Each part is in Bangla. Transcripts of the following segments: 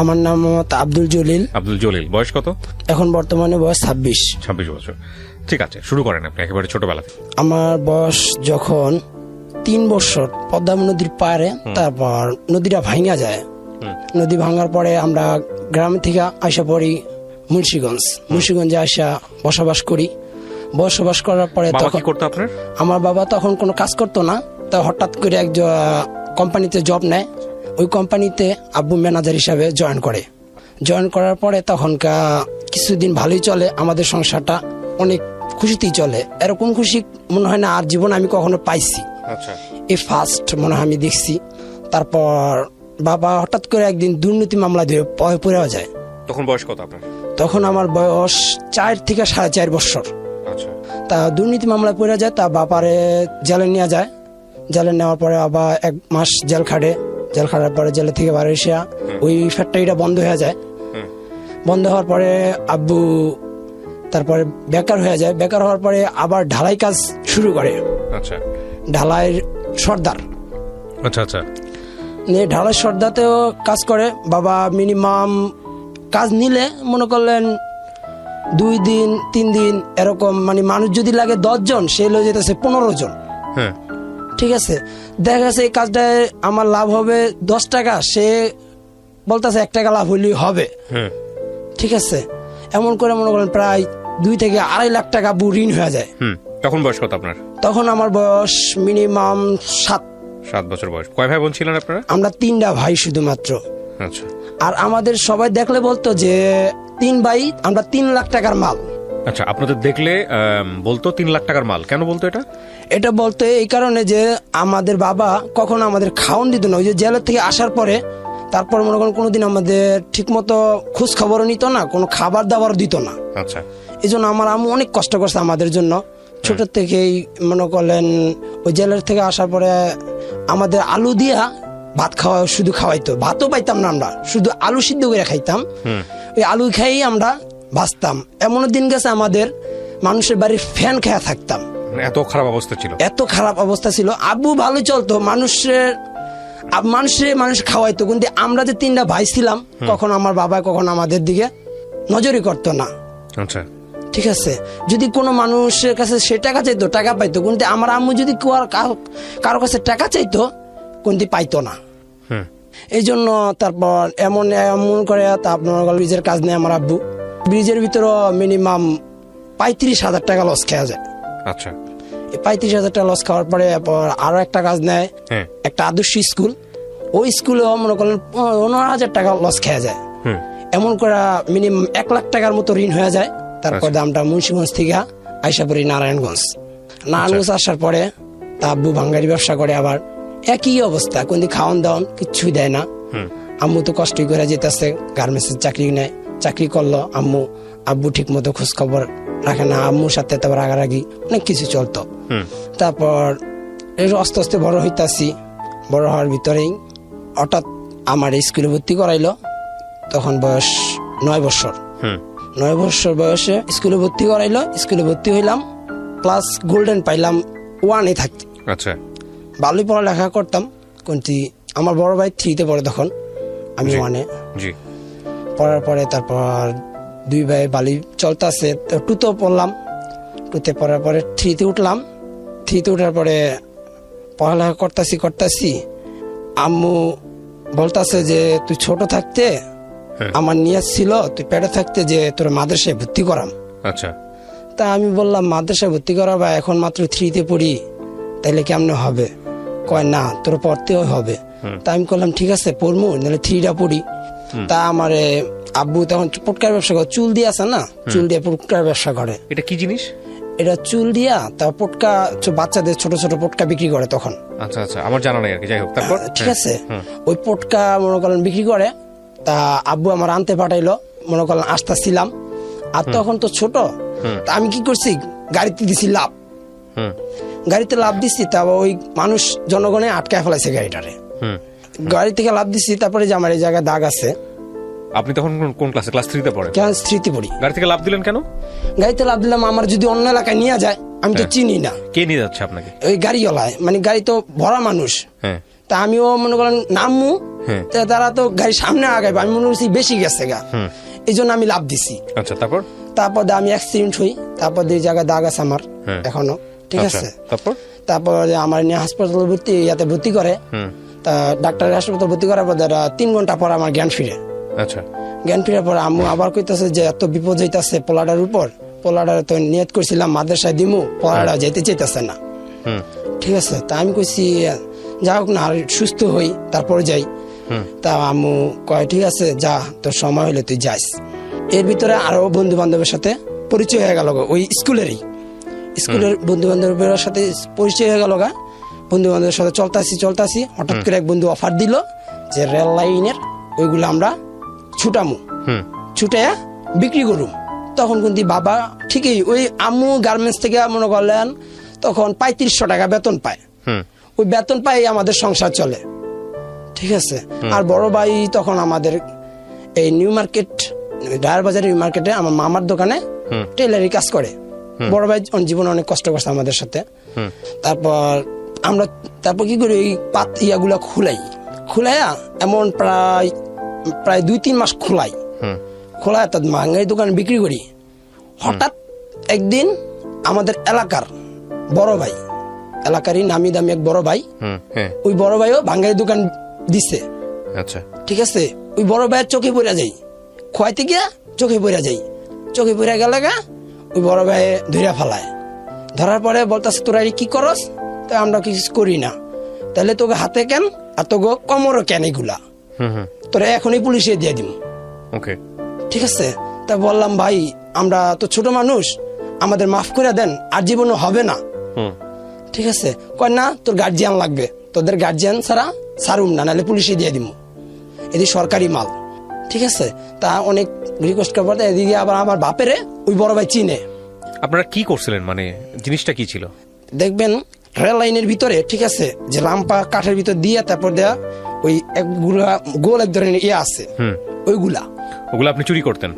আমার নাম মোহাম্মদ আব্দুল জলিল। আব্দুল জলিল, বয়স কত? এখন বর্তমানে বয়স 26। 26 বছর। ঠিক আছে, শুরু করেন আপনি একেবারে ছোটবেলা থেকে। আমার বয়স যখন 3 বছর, পদ্মা নদীর পাড়ে, তারপর নদীটা ভাঙা যায়। নদী ভাঙার পরে আমরা গ্রাম থেকে আসা পড়ি মুন্সিগঞ্জে আসা বসবাস করি। বসবাস করার পরে তখন করতো আপনার? আমার বাবা তখন কোনো কাজ করতো না, তো হঠাৎ করে এক কোম্পানিতে জব নেয়। ওই কোম্পানিতে আব্বু ম্যানেজার হিসাবে জয়েন করার পরে তখনকার কিছুদিন ভালোই চলে, আমাদের সংসারটা অনেক খুশিতেই চলে। এরকম খুশি মনে হয় না আর জীবন আমি কখনো পাইছি। এই ফার্স্ট মনে হয় আমি দেখছি। তারপর বাবা হঠাৎ করে একদিন দুর্নীতি মামলা দিয়ে পড়ে যায়। তখন বয়স কত আপনার? তখন আমার বয়স 4 থেকে 4.5 বছর। তা দুর্নীতি মামলায় পড়ে যায়, তা বাবারে জেলে নিয়ে যায়। জেলে নেওয়ার পরে আবার 1 মাস জেল খাটার পরে জেলে থেকে বাইরে এসে ওই ফ্যাক্টরিটা বন্ধ হয়ে যায়। বন্ধ হওয়ার পরে আব্বু তারপরে বেকার হয়ে যায়। বেকার হওয়ার পরে আবার ঢালাই কাজ শুরু করে। ঢালাই সর্দার। ঢালাই সর্দাতেও কাজ করে বাবা। মিনিমাম কাজ নিলে মনে করলেন 2 দিন 3 দিন এরকম, মানে মানুষ যদি লাগে 10 জন, সে লয়ে যেতেছে 15 জন। ঠিক আছে, দেখা গেছে এই কাজটায় আমার লাভ হবে 10 টাকা, সে বলতেছে 1 টাকা লাভ হইলেই হবে। ঠিক আছে, এমন করে মনে করেন প্রায় 2 থেকে 2.5 লাখ টাকা ঋণ হয়ে যায়। তখন বয়স কত আপনার? তখন আমার বয়স মিনিমাম 7 বছর বয়স। কয় ভাই বোন ছিলেন আপনারা? আমরা 3টা ভাই শুধুমাত্র। আর আমাদের সবাই দেখলে বলতো যে 3 ভাই, আমরা 3 লাখ টাকার মাল। আচ্ছা, আপনাদের দেখলে বলতো 3 লাখ টাকার মাল। কেন বলতো এটা? এটা বলতো এই কারণে যে আমাদের বাবা কখনো আমাদের খাওয়ান দিত না। ওই যে জেলের থেকে আসার পরে তারপর মনে করেন কোনোদিন আমাদের ঠিক মতো খোঁজ খবরও নিত না, কোনো খাবার দাবার দিত না। আচ্ছা, এই জন্য আমার আম্মু অনেক কষ্ট করছে আমাদের জন্য। ছোট থেকেই মনে করলেন ওই জেলের থেকে আসার পরে আমাদের আলু দিয়া ভাত শুধু খাওয়াইতো। ভাতও পাইতাম না, আমরা শুধু আলু সিদ্ধ করে খাইতাম। ওই আলু খাইই আমরা বাঁচতাম। এমন দিন গেছে আমাদের মানুষের বাড়ির ফ্যান খেয়ে থাকতাম। এত খারাপ অবস্থা ছিল? এত খারাপ অবস্থা ছিল। আব্বু ভালো চলতো, মানুষ খাওয়াইতো, কিন্তু আমরা যে 3টা ভাই ছিলাম, কখন আমার বাবা কখন আমাদের দিকে নজরই করতো না। আচ্ছা, ঠিক আছে, যদি কোনো মানুষের কাছে সে টাকা চাইতো, টাকা পাইতো, কিন্তু আমার আম্মু যদি কারো কাছে টাকা চাইতো, কিন্তু পাইতো না। এই জন্য তারপর এমন করে আপনার ব্রিজের কাজ নেই আমার আব্বু। ব্রিজের ভিতরে মিনিমাম 35,000 টাকা লস খেয়া যায়। আচ্ছা, 35,000 টাকা লস খাওয়ার পরে আরো একটা কাজ নেয়, একটা আদর্শ স্কুল। ওই স্কুলে মনে করলেন 15,000 টাকা লস খেয়া যায়। এমন করে মিনিমাম 1 লাখ টাকার মতো ঋণ হয়ে যায়। তারপর আমরা মুন্সিগঞ্জ থেকে আইসা পড়ি নারায়ণগঞ্জ আসার পরে তা আব্বু ভাঙ্গারি ব্যবসা করে। আবার একই অবস্থা, কিন্তু খাওয়ান দাওয়ান কিচ্ছুই দেয় না। আম্মু তো কষ্টই করে যেতেছে, গার্মেন্টসের চাকরি করলো আব্বু ঠিক মতো খোঁজ খবর রাখে না। আম্মুর সাথে তারপর রাগারাগি অনেক কিছু চলতো। তারপর আস্তে আস্তে বড় হইতাছি। বড় হওয়ার ভিতরেই হঠাৎ আমার স্কুলে ভর্তি করাইলো। তখন বয়স 9 বছর। 9 বছর বয়সে স্কুলে ভর্তি করাইলো। স্কুলে ভর্তি হইলাম, ক্লাস গোল্ডেন পাইলাম 1-এ থাকতে। আচ্ছা, ভালোই পড়ালেখা করতাম, কিন্তু আমার বড় ভাই 3-তে পড়ে, তখন আমি 1-এ পড়ার পরে তারপর 2 ভাই ভালোই চলতেছে। 2-তে পড়লাম। 2-তে পড়ার পরে 3-তে উঠলাম। 3-তে উঠার পরে পড়ালেখা করতেছি। আম্মু বলতেছে যে তুই ছোট থাকতে আমার নিয়ত ছিল তুই পেটে থাকতে যে তোর মাদ্রাসায় ভর্তি করাম। আচ্ছা, তা আমি বললাম মাদ্রাসায় ভর্তি করাবা, এখন মাত্র 3-তে পড়ি, তাইলে কেমনে হবে? কয় না, তোর পড়তেও হবে। তা আমি বললাম ঠিক আছে পড়মু, নাহলে 3টা পড়ি। তা আমার আব্বু তখন পটকার ব্যবসা করে, চুল দিয়ে আছে না, চুল দিয়ে পটকার ব্যবসা করে। এটা কি জিনিস? এটা চুল দিয়া তা পটকা, বাচ্চাদের ছোট ছোট পটকা বিক্রি করে তখন। আচ্ছা আচ্ছা, আমার জানা নাই আর কি। যাই হোক, তারপর ঠিক আছে, ওই পটকা মনে করেন বিক্রি করে। তা আব্বু আমার আনতে পাঠাইলো, মনে করেন আসতেছিলাম। আর তখন তো ছোট, তা আমি কি করছি, গাড়িতে দিছি লাভ। গাড়িতে লাভ দিচ্ছি, তারপর ওই মানুষ জনগণে আটকায় ফেলাইছে গাড়িটারে। গাড়ি থেকে লাভ দিচ্ছি, তারপরে যে আমার এই জায়গায় দাগ আছে। আপনি তখন কোন ক্লাসে? ক্লাস 3-তে পড়ে? ক্লাস 3-তে পড়ি। গাড়ি থেকে লাভ দিলেন কেন? গাড়িতে লাভ দিলাম, আমার যদি অন্য এলাকায় নিয়ে যায়, আমি তো চিনি না। কে নিয়ে যাচ্ছে আপনাকে? ওই গাড়িওয়ালায়, মানে গাড়ি তো ভরা মানুষ। তা আমিও মনে করেন নামমু, হ্যাঁ। তা তারা তো গাড়ির সামনে আগাইবে, আমি মনে করছি বেশি গেছে গা, এই জন্য আমি লাভ দিছি। আচ্ছা, তারপর তারপর আমি অ্যাক্সিডেন্ট হই, তারপর দুই জায়গায় দাগ আছে আমার এখনো, ঠিক আচ্ছা, আছে। তারপর আমার নিয়ে হাসপাতাল ভর্তি করে, তা ডাক্তারের হাসপাতাল ভর্তি করার পর 3 ঘন্টা পর আমার জ্ঞান ফিরে। আচ্ছা, জ্ঞান ফিরার পর আম্মু আবার কইতাছে যে এত বিপদ হইতাছে পোলাটার উপর, পোলাটার তো নিয়ত করছিলাম মাদ্রাসায় দিমু, পোলাটা যেতে চাইতেছে না, ঠিক আছে। তা আমি কইছি যা হোক না, আর সুস্থ হই তারপরে যাই। তা আম্মু কয় ঠিক আছে যা, তোর সময় হলে তুই যাস। এর ভিতরে আরো বন্ধু বান্ধবের সাথে পরিচয় হয়ে গেল, ওই স্কুলের বন্ধু বান্ধবের সাথে পরিচয় হয়ে গেল গা। বন্ধু বান্ধবের সাথে চলতাছি হঠাৎ করে এক বন্ধু অফার দিল যে রেল লাইনের ওইগুলো আমরা ছুটামু, ছুটাইয়া বিক্রি করুম। তখন কিন্তু বাবা ঠিকই ওই আম্মু গার্মেন্টস থেকে মনে করলেন তখন 3500 টাকা বেতন পায়, ওই বেতন পাই আমাদের সংসার চলে, ঠিক আছে। আর বড় ভাই তখন আমাদের এই নিউ মার্কেট, ডায়ার বাজারের নিউ মার্কেটে আমার মামার দোকানে টেলারি কাজ করে। বড় ভাই জীবনে অনেক কষ্ট করছে আমাদের সাথে। তারপর কি করি, ওই ইয়াগুলা খুলাইয়া এমন প্রায় 2-3 মাস খোলাই তার মাঙ্গাই দোকানে বিক্রি করি। হঠাৎ একদিন আমাদের এলাকার বড় ভাই, এলাকারই নামি দামি এক বড় ভাই, ওই বড় ভাইও ভাঙ্গাই দোকান দিছে, আচ্ছা, ঠিক আছে। ওই বড় ভাইয়ের চোখে পড়ে যাই, খোয়াইতে গিয়া চোখে পড়ে গেলে গা, ওই বড় ভাই ধরে ফেলায়। ধরার পরে বলতেছে তোরা কি করস? তো আমরা কিছু করি না। তাহলে তোকে হাতে কেন আর তোকে কোমরও কেন, এগুলা তোরা এখনই পুলিশে দিয়ে দিম, ওকে, ঠিক আছে। তা বললাম ভাই আমরা তো ছোট মানুষ, আমাদের মাফ করে দেন, আর জীবনে হবে না, ঠিক আছে। কয় না তোর গার্জিয়ান লাগবে, তোদের গার্জিয়ান ছাড়া ছাড়ুম না, নাহলে পুলিশে দিয়ে দিব, এদি সরকারি মাল, ঠিক আছে। তা অনেক রিকোয়েস্ট করার পর এদিকে আবার আমার বাপেরে ওই বড় ভাই চিনে। আপনারা কি করছিলেন, মানে জিনিসটা কি ছিল? দেখবেন রেল লাইনের ভিতরে, ঠিক আছে, যে রামপা কাঠের ভিতর দিয়ে তারপর দেয়া ওই একগুলা গোল এক ধরনের ইয়ে আছে, ওগুলা আপনি চুরি করতেন?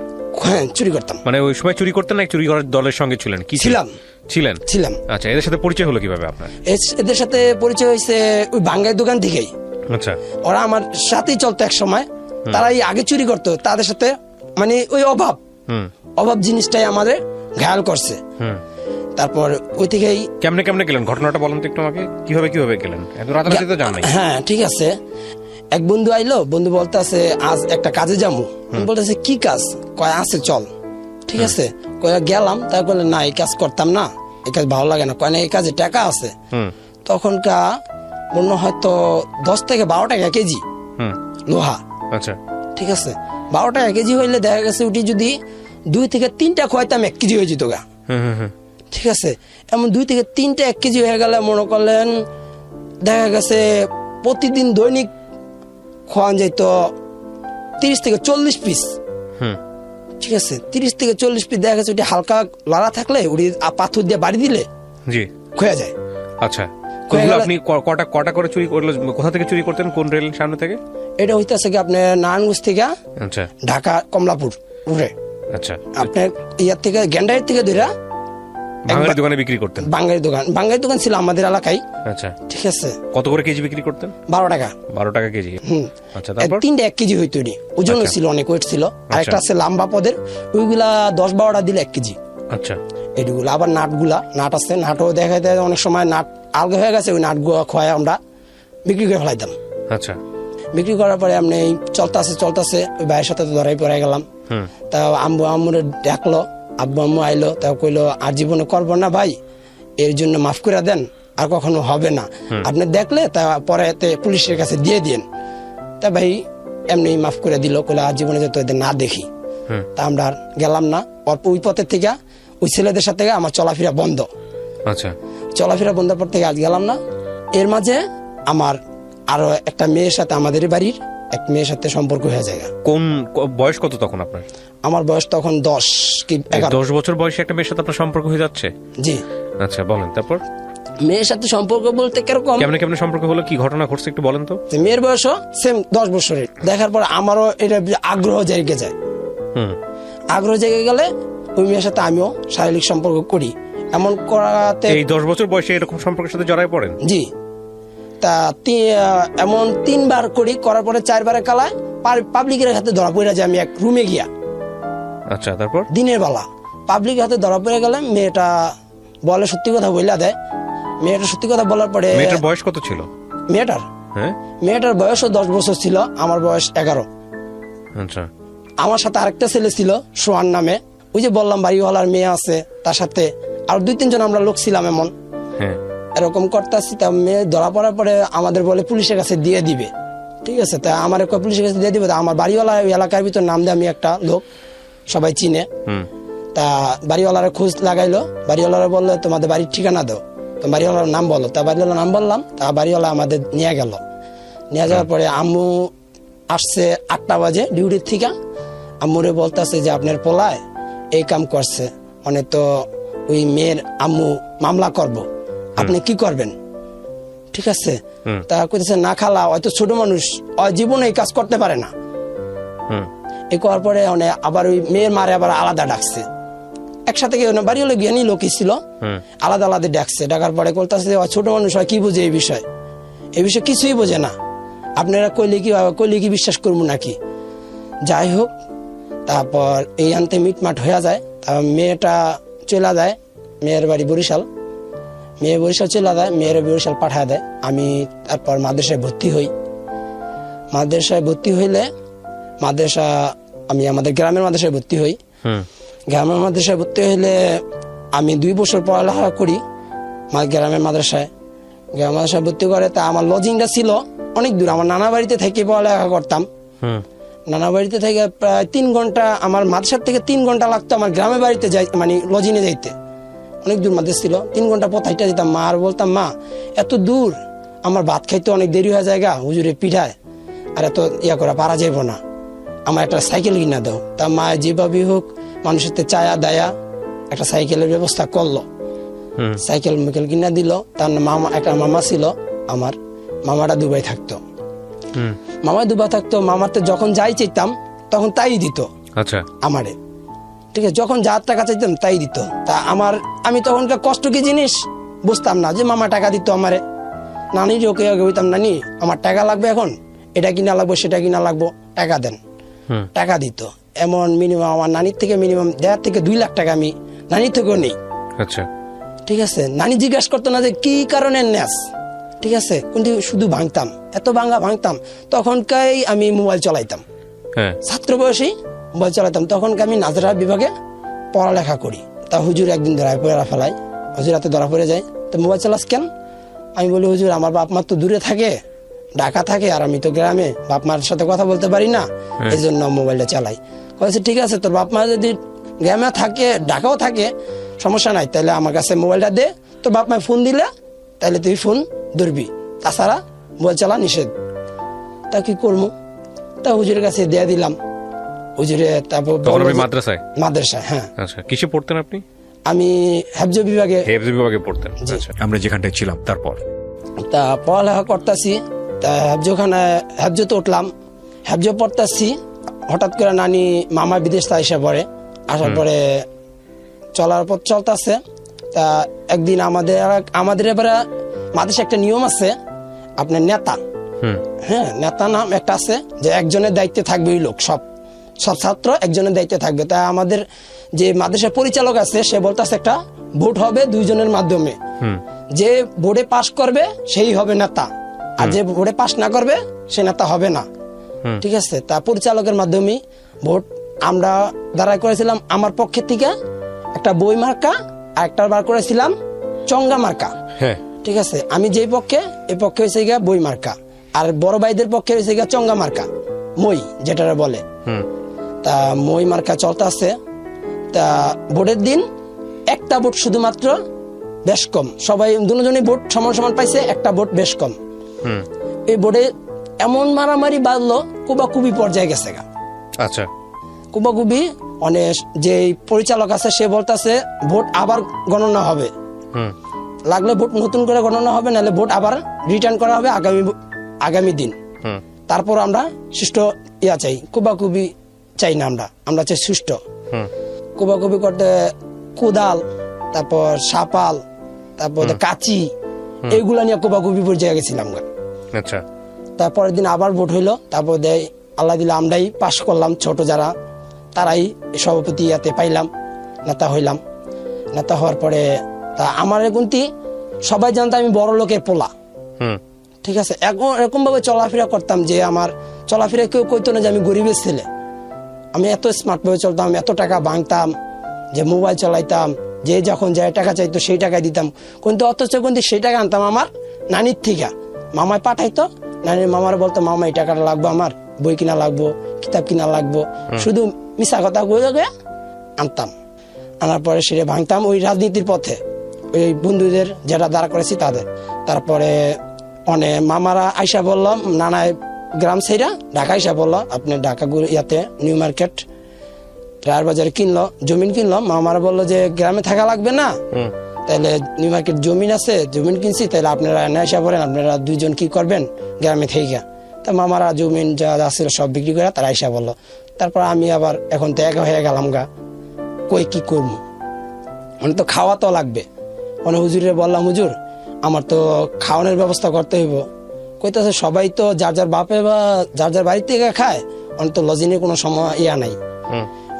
হ্যাঁ, চুরি করতাম। মানে ওই সময় চুরি করতেন না চুরি করার দলের সঙ্গে ছিলেন? কি ছিলেন? আচ্ছা, এদের সাথে পরিচয় হলো কিভাবে আপনার? এদের সাথে পরিচয় হয়েছে ওই ভাঙ্গাই দোকান থেকেই। আচ্ছা, ওরা আমার সাথেই চলতো এক সময়, তারাই আগে চুরি করতো, তাদের সাথে মানে ওই অভাব জিনিসটাই আমাদের ঘায়াল করছে। তারপর ওই থেকেই কেমনে গেলেন, ঘটনাটা বলেন তো একটু আমাকে, কিভাবে গেলেন? এত রাতারাতি তো জান নাই। হ্যাঁ, ঠিক আছে। এক বন্ধু আইলো, বন্ধু বলতেছে আজ একটা কাজে যাবো। বলতেছে কি কাজ? কয় আছে চল, ঠিক আছে। কয় গেলাম, তাই বলে না এই কাজ করতাম না, এই কাজ ভালো লাগে না। কয় না এই কাজে টাকা আছে। তখনকার মনে হয়তো 10 থেকে 12 টাকা কেজি লোহা, আচ্ছা, ঠিক আছে। 12 টাকা কেজি হইলে দেখা গেছে উঠি যদি 2 থেকে 3টা খোয়াইতাম 1 কেজি হয়ে যেত গা, ঠিক আছে। এমন 2 থেকে 3টা 1 কেজি হয়ে গেলে মনে করলেন দেখা গেছে প্রতিদিন দৈনিক খোয়ান যাইত 30 থেকে 40 পিস, ঠিক আছে। 30 থেকে 40 পিস দেখা গেছে ওটি হালকা লড়া থাকলে উড়ি পাথর দিয়ে বাড়ি দিলে খোয়া যায়। আচ্ছা, আপনি কটা করে চুরি করলেন? কোথা থেকে চুরি করতেন, কোন রেল সামনে থেকে? এটা হইতেছে কি আপনার নারায়ণগঞ্জ থেকে ঢাকা কমলাপুর উঠে, আচ্ছা, আপনার ইয়ার থেকে গ্যান্ডারির থেকে ধরা বাঙালি দোকানে বিক্রি করতেন? বাঙালি দোকান ছিল আমাদের এলাকায়, আচ্ছা, ঠিক আছে। কত করে কেজি বিক্রি করতেন? 12 টাকা। 12 টাকা কেজি, আচ্ছা। তারপর 3টা 1 কেজি হইতো, ওজন ছিল অনেক, ওয়েট ছিল। আরেকটা আছে লম্বা পদের, ওইগুলা 10-12টা দিলে 1 কেজি, আচ্ছা। এগুলো আবার নাট আছে, নাটও দেখা যায় অনেক সময় নাট আলগা হয়ে গেছে, ওই নাটগুলো খোয়াই আমরা বিক্রি করে ফেলাইতাম, আচ্ছা। বিক্রি করার পরে আপনি চলতেছে ওই ভাইয়ের সাথে তো ধরাই পড়ে গেলাম। তা আম্মুরে ডাকলো, আম্মু আইলো, তা কইলো আর জীবনে করবো না ভাই, এর জন্য মাফ করে দেন, আর কখনো হবে না। আপনি দেখলে তা পরে পুলিশের কাছে দিয়ে দিন। তা ভাই এমনি মাফ করে দিল, কইলো আর জীবনে যাতে এদের না দেখি। তা আমরা আর গেলাম না। অল্প ওই পথের থেকে ওই ছেলেদের সাথে আমার চলাফেরা বন্ধ, আচ্ছা। চলাফেরা বন্ধ পর থেকে আজ গেলাম না। এর মাঝে আমার আরো একটা মেয়ের সাথে, আমাদের বাড়ির এক মেয়ের সাথে সম্পর্ক হয়ে যায়। কোন বয়স কত তখন আপনার? আমার বয়স তখন 10 কি 11। 10 বছর বয়সে একটা মেয়ের সাথে আপনার সম্পর্ক হয়ে যাচ্ছে? জি। আচ্ছা, বলেন তারপর। মেয়ের সাথে সম্পর্ক বলতে কিরকম, কেমনে সম্পর্ক হলো, কি ঘটনা ঘটছে একটু বলেন তো। মেয়ের বয়সও সেম 10 বছরের। দেখার পর আমারও এটা আগ্রহ জেগে যায়। আগ্রহ জেগে গেলে ওই মেয়ের সাথে আমিও শারীরিক সম্পর্ক করি। এমন করাতে এই 10 বছর বয়সে এরকম সম্পর্কের সাথে জড়ায় পড়েন? জি। তা এমন 3 বার করি, করার পরে 4 বারে কালায় পাবলিকের হাতে ধরা পড়ে যায়। আমি এক রুমে গিয়া, আচ্ছা, তারপর দিনের বেলা পাবলিকের হাতে ধরা পড়ে গেলে মেয়েটা বলে সত্যি কথা বইলা দেয়। মেয়েটা সত্যি কথা বলার পরে, মেয়েটার বয়স কত ছিল? মেয়েটার বয়সও 10 বছর ছিল, আমার বয়স 11। আচ্ছা, আমার সাথে আরেকটা ছেলে ছিল সোহান নামে, ওই যে বললাম বাড়িওয়ালার মেয়ে আছে, তার সাথে আর 2-3 জন আমরা লোক ছিলাম। এমন এরকম করতেছি, তা মেয়ে ধরা পড়ার পরে আমাদের বলে পুলিশের কাছে দিয়ে দিবে। ঠিক আছে, তা আমার পুলিশের কাছে দিয়ে দিবে। তা আমার বাড়িওয়ালা এলাকার ভিতর নাম দিয়ে, আমি একটা লোক সবাই চিনে, তা বাড়িওয়ালারা খোঁজ লাগাইলো। বাড়িওয়ালারা বললো তোমাদের বাড়ির ঠিকানা দাও, তো বাড়িওয়ালার নাম বলো। তা বাড়িওয়ালার নাম বললাম, তা বাড়িওয়ালা আমাদের নিয়ে গেল। নিয়ে যাওয়ার পরে আম্মু আসছে 8টা বাজে ডিউটির থেকে। আম্মুরে বলতেছে যে আপনার পোলায় এই কাম করছে, মানে তো ওই মেয়ের আম্মু মামলা করব, আপনি কি করবেন? ঠিক আছে, তা কইতেছে না খালা, হয়তো ছোট মানুষ, জীবনে এই কাজ করতে পারে না। এই করার পরে আবার ওই মেয়ের মারে আবার আলাদা ডাকছে, একসাথে বাড়ি হলে জ্ঞানী লোকই ছিল, আলাদা আলাদা ডাকছে। ডাকার পরে বলতেছে ছোট মানুষ হয় কি বুঝে এই বিষয়, এই বিষয়ে কিছুই বোঝে না, আপনারা কইলে কি বিশ্বাস করবো নাকি? যাই হোক, তারপর এই আনতে মিটমাট হয়ে যায়। তারপর মেয়েটা চলে যায়, মেয়ের বাড়ি বরিশাল। মেয়ে বরিশাল চলে যায়, মেয়ের বরিশাল পাঠায় দেয়। আমি তারপর মাদ্রাসায় ভর্তি হই। মাদ্রাসায় ভর্তি হইলে আমি আমাদের গ্রামের মাদ্রাসায় ভর্তি হই। গ্রামের মাদ্রাসায় ভর্তি হইলে আমি 2 বছর পড়ালেখা করি গ্রামের মাদ্রাসায়। গ্রামের মাদ্রাসায় ভর্তি করে, তা আমার লজিংটা ছিল অনেক দূর। আমার নানা বাড়িতে থেকে পড়ালেখা করতাম। নানা বাড়িতে থেকে প্রায় 3 ঘন্টা, আমার মাদ্রাসার থেকে 3 ঘন্টা লাগতো আমার গ্রামের বাড়িতে যাই, মানে লজিংয়ে যাইতে। অনেক দূর মাদ্রাসা ছিল, 3 ঘন্টা পথ হাইটা যেতাম। মা আর বলতাম, মা এত দূর আমার ভাত খাইতে অনেক দেরি হয়ে যায়, হুজুরে পিঠায়, আর এত ইয়া করা পারা যাইব না, আমার একটা সাইকেল কিনা দাও। তা মা যেভাবে হোক মানুষের চায়া দায়া একটা সাইকেলের ব্যবস্থা করলো। সাইকেল মিকেল কিনা দিল। তার মামা, একটা মামা ছিল আমার, মামাটা দুবাই থাকতো। মামাতে যখন যাই চাইতাম তখন তাই দিত। আচ্ছা, আমারে ঠিক আছে, যখন যার টাকা চাইতাম তাই দিত। তা আমি তখনকার কষ্ট কি জিনিস বুঝতাম না, যে মামা টাকা দিত আমারে। নানির ওকে হইতাম, নানি আমার টাকা লাগবে, এখন এটা কিনা লাগবো, সেটা কিনা লাগবো, টাকা দেন। টাকা দিত। এমন মিনিমাম আমার নানির থেকে মিনিমাম 1.5 থেকে 2 লাখ টাকা আমি নানির থেকেও নেই। আচ্ছা, ঠিক আছে, নানি জিজ্ঞাসা করতো না যে কি কারণে নেস, ঠিক আছে, কিন্তু শুধু ভাঙতাম, এত ভাঙতাম। তখনকাই আমি মোবাইল চালাইতাম, ছাত্র বয়সী মোবাইল চালাইতাম। তখনকার আমি নাজরা বিভাগে পড়ালেখা করি। তা হুজুর একদিন ধরা ফেলাই, হুজুর হাতে ধরা পড়ে যায়। তো মোবাইল চালাস কেন? আমি বলি, হুজুর আমার বাপ মা তো দূরে থাকে, ঢাকা থাকে, আর আমি তো গ্রামে, বাপ মার সাথে কথা বলতে পারি না, এই জন্য মোবাইলটা চালাই। বলছে ঠিক আছে, তোর বাপ মা যদি গ্রামে থাকে, ঢাকাও থাকে, সমস্যা নাই, তাহলে আমার কাছে মোবাইলটা দে, তোর বাপ মায় ফোন দিলে তাহলে তুই ফোন ধরবি, তাছাড়া মোবাইল চালা নিষেধ। তা কি করবো? তা হুজুরের কাছে দিয়ে দিলাম। হুজুরে তারপর মাদ্রাসায়। হ্যাঁ। আচ্ছা, কিসে পড়তেন আপনি? আমি হেফজ বিভাগে পড়তেন। আচ্ছা, আমরা যেখানটায় ছিলাম। তারপর তা পড়ালেখা করতেছি, তা হেফজতে উঠলাম, হেফজ পড়তেছি। হঠাৎ করে নানি মামা বিদেশ এসে পড়ে, আসার পরে চলার পথ চলতেছে। তা একদিন আমাদের এবারে মাদ্রাসা একটা নিয়ম আছে, আপনার নেতা, হ্যাঁ নেতা নাম একটা আছে, যে একজনের দায়িত্বে থাকবে ওই লোক, সব ছাত্র একজনের দায়িত্বে থাকবে। তা আমাদের যে মাদ্রাসার পরিচালক আছে, সে বলতেছে একটা ভোট হবে 2 জনের মাধ্যমে, যে ভোটে পাশ করবে সেই হবে নেতা, আর যে ভোটে পাশ না করবে সে নেতা হবে না। ঠিক আছে, তা পরিচালকের মাধ্যমে ভোট আমরা দাঁড়াই করেছিলাম। আমার পক্ষে থেকে একটা বই মার্কা আর একটা বার করেছিলাম চঙ্গা মার্কা। ঠিক আছে, আমি যেই পক্ষে, এই পক্ষে হয়েছে গিয়া বই মার্কা, আর বড় ভাইদের পক্ষে হয়েছে গিয়া চঙ্গা মার্কা, মই যেটা বলে। তা মই মার্কা চলতে আছে। তা ভোটের দিন একটা ভোট শুধুমাত্র বেশ কম, সবাই দুজনই ভোট সমান সমান পাইছে, একটা ভোট বেশ কম। এই ভোটে এমন মারামারি বাঁধলো, কুবাকুবি পর্যায়ে গেছে গা। আচ্ছা, কুবাকুবি, অনেক যে পরিচালক আছে সে বলতেছে ভোট আবার গণনা হবে, লাগলে ভোট নতুন করে গণনা হবে, নাহলে ভোট আবার রিটার্ন করা হবে আগামী দিন। তারপর আমরা সুষ্ঠু চাই, কুবাকুবি চাই না, আমরা চাই সুষ্ঠু। কুবাকুবি করতে কোদাল, তারপর সাপাল, তারপর কাঁচি, এইগুলা নিয়ে কুবাকুবি পর্যায়ে গেছিলাম। আচ্ছা, তারপরের দিন আবার ভোট হইলো, তারপর দেয় আল্লাহ দিলে আমরাই পাশ করলাম, ছোট যারা তারাই সভাপতি ইয়াতে পাইলাম, নেতা হইলাম। নেতা হওয়ার পরে তা আমার কিন্তু সবাই জানতো আমি বড় লোকের পোলা, ঠিক আছে। এরকম ভাবে চলাফেরা করতাম যে আমার চলাফেরা কেউ কইতো না যে আমি গরিবের ছেলে। আমি এত স্মার্ট ভাবে চলতাম, এত টাকা ভাঙতাম, যে মোবাইল চালাইতাম, যে যখন যে টাকা চাইতো সেই টাকায় দিতাম, কিন্তু অথচ কিন্তু সেই টাকা আনতাম আমার নানির থেকে। মামায় পাঠাইতো, নানির মামার বলতো মামা এই টাকাটা লাগবো, আমার বই কিনা লাগবো, কিতাব কিনা লাগবো, শুধু মিশা কথা গয়ে আনতাম। আনার পরে সেটা ভাঙতাম ওই রাজনীতির পথে, ওই বন্ধুদের যেটা দাঁড়া করেছি তাদের। তারপরে অনেক মামারা আইসা বললাম, নানায় গ্রাম সেইরা ঢাকা আইসা বললো আপনি ঢাকা ইয়াতে নিউ মার্কেট রায়ের বাজারে কিনলো, জমিন কিনলো। মামারা বললো যে গ্রামে থাকা লাগবে না, তাহলে নিউ মার্কেট জমিন আছে, জমিন কিনছি, তাহলে আপনারা আইসা বলেন আপনারা দুইজন কি করবেন গ্রামে থেকে। তা মামারা জমিন যা আছে সব বিক্রি করে তারা আইসা বললো। তারপর আমি আবার এখন তো একা হয়ে গেলাম গা, কই কি করবো, মানে তো খাওয়া তো লাগবে। মানে হুজুরে বললাম হুজুর আমার তো খাওয়ানোর ব্যবস্থা করতে হইব। কইতেছে সবাই তো যার যার বাপে বা যার যার বাড়ি থেকে খায়, অনেক তো লজিনের কোনো সময় ইয়া নাই,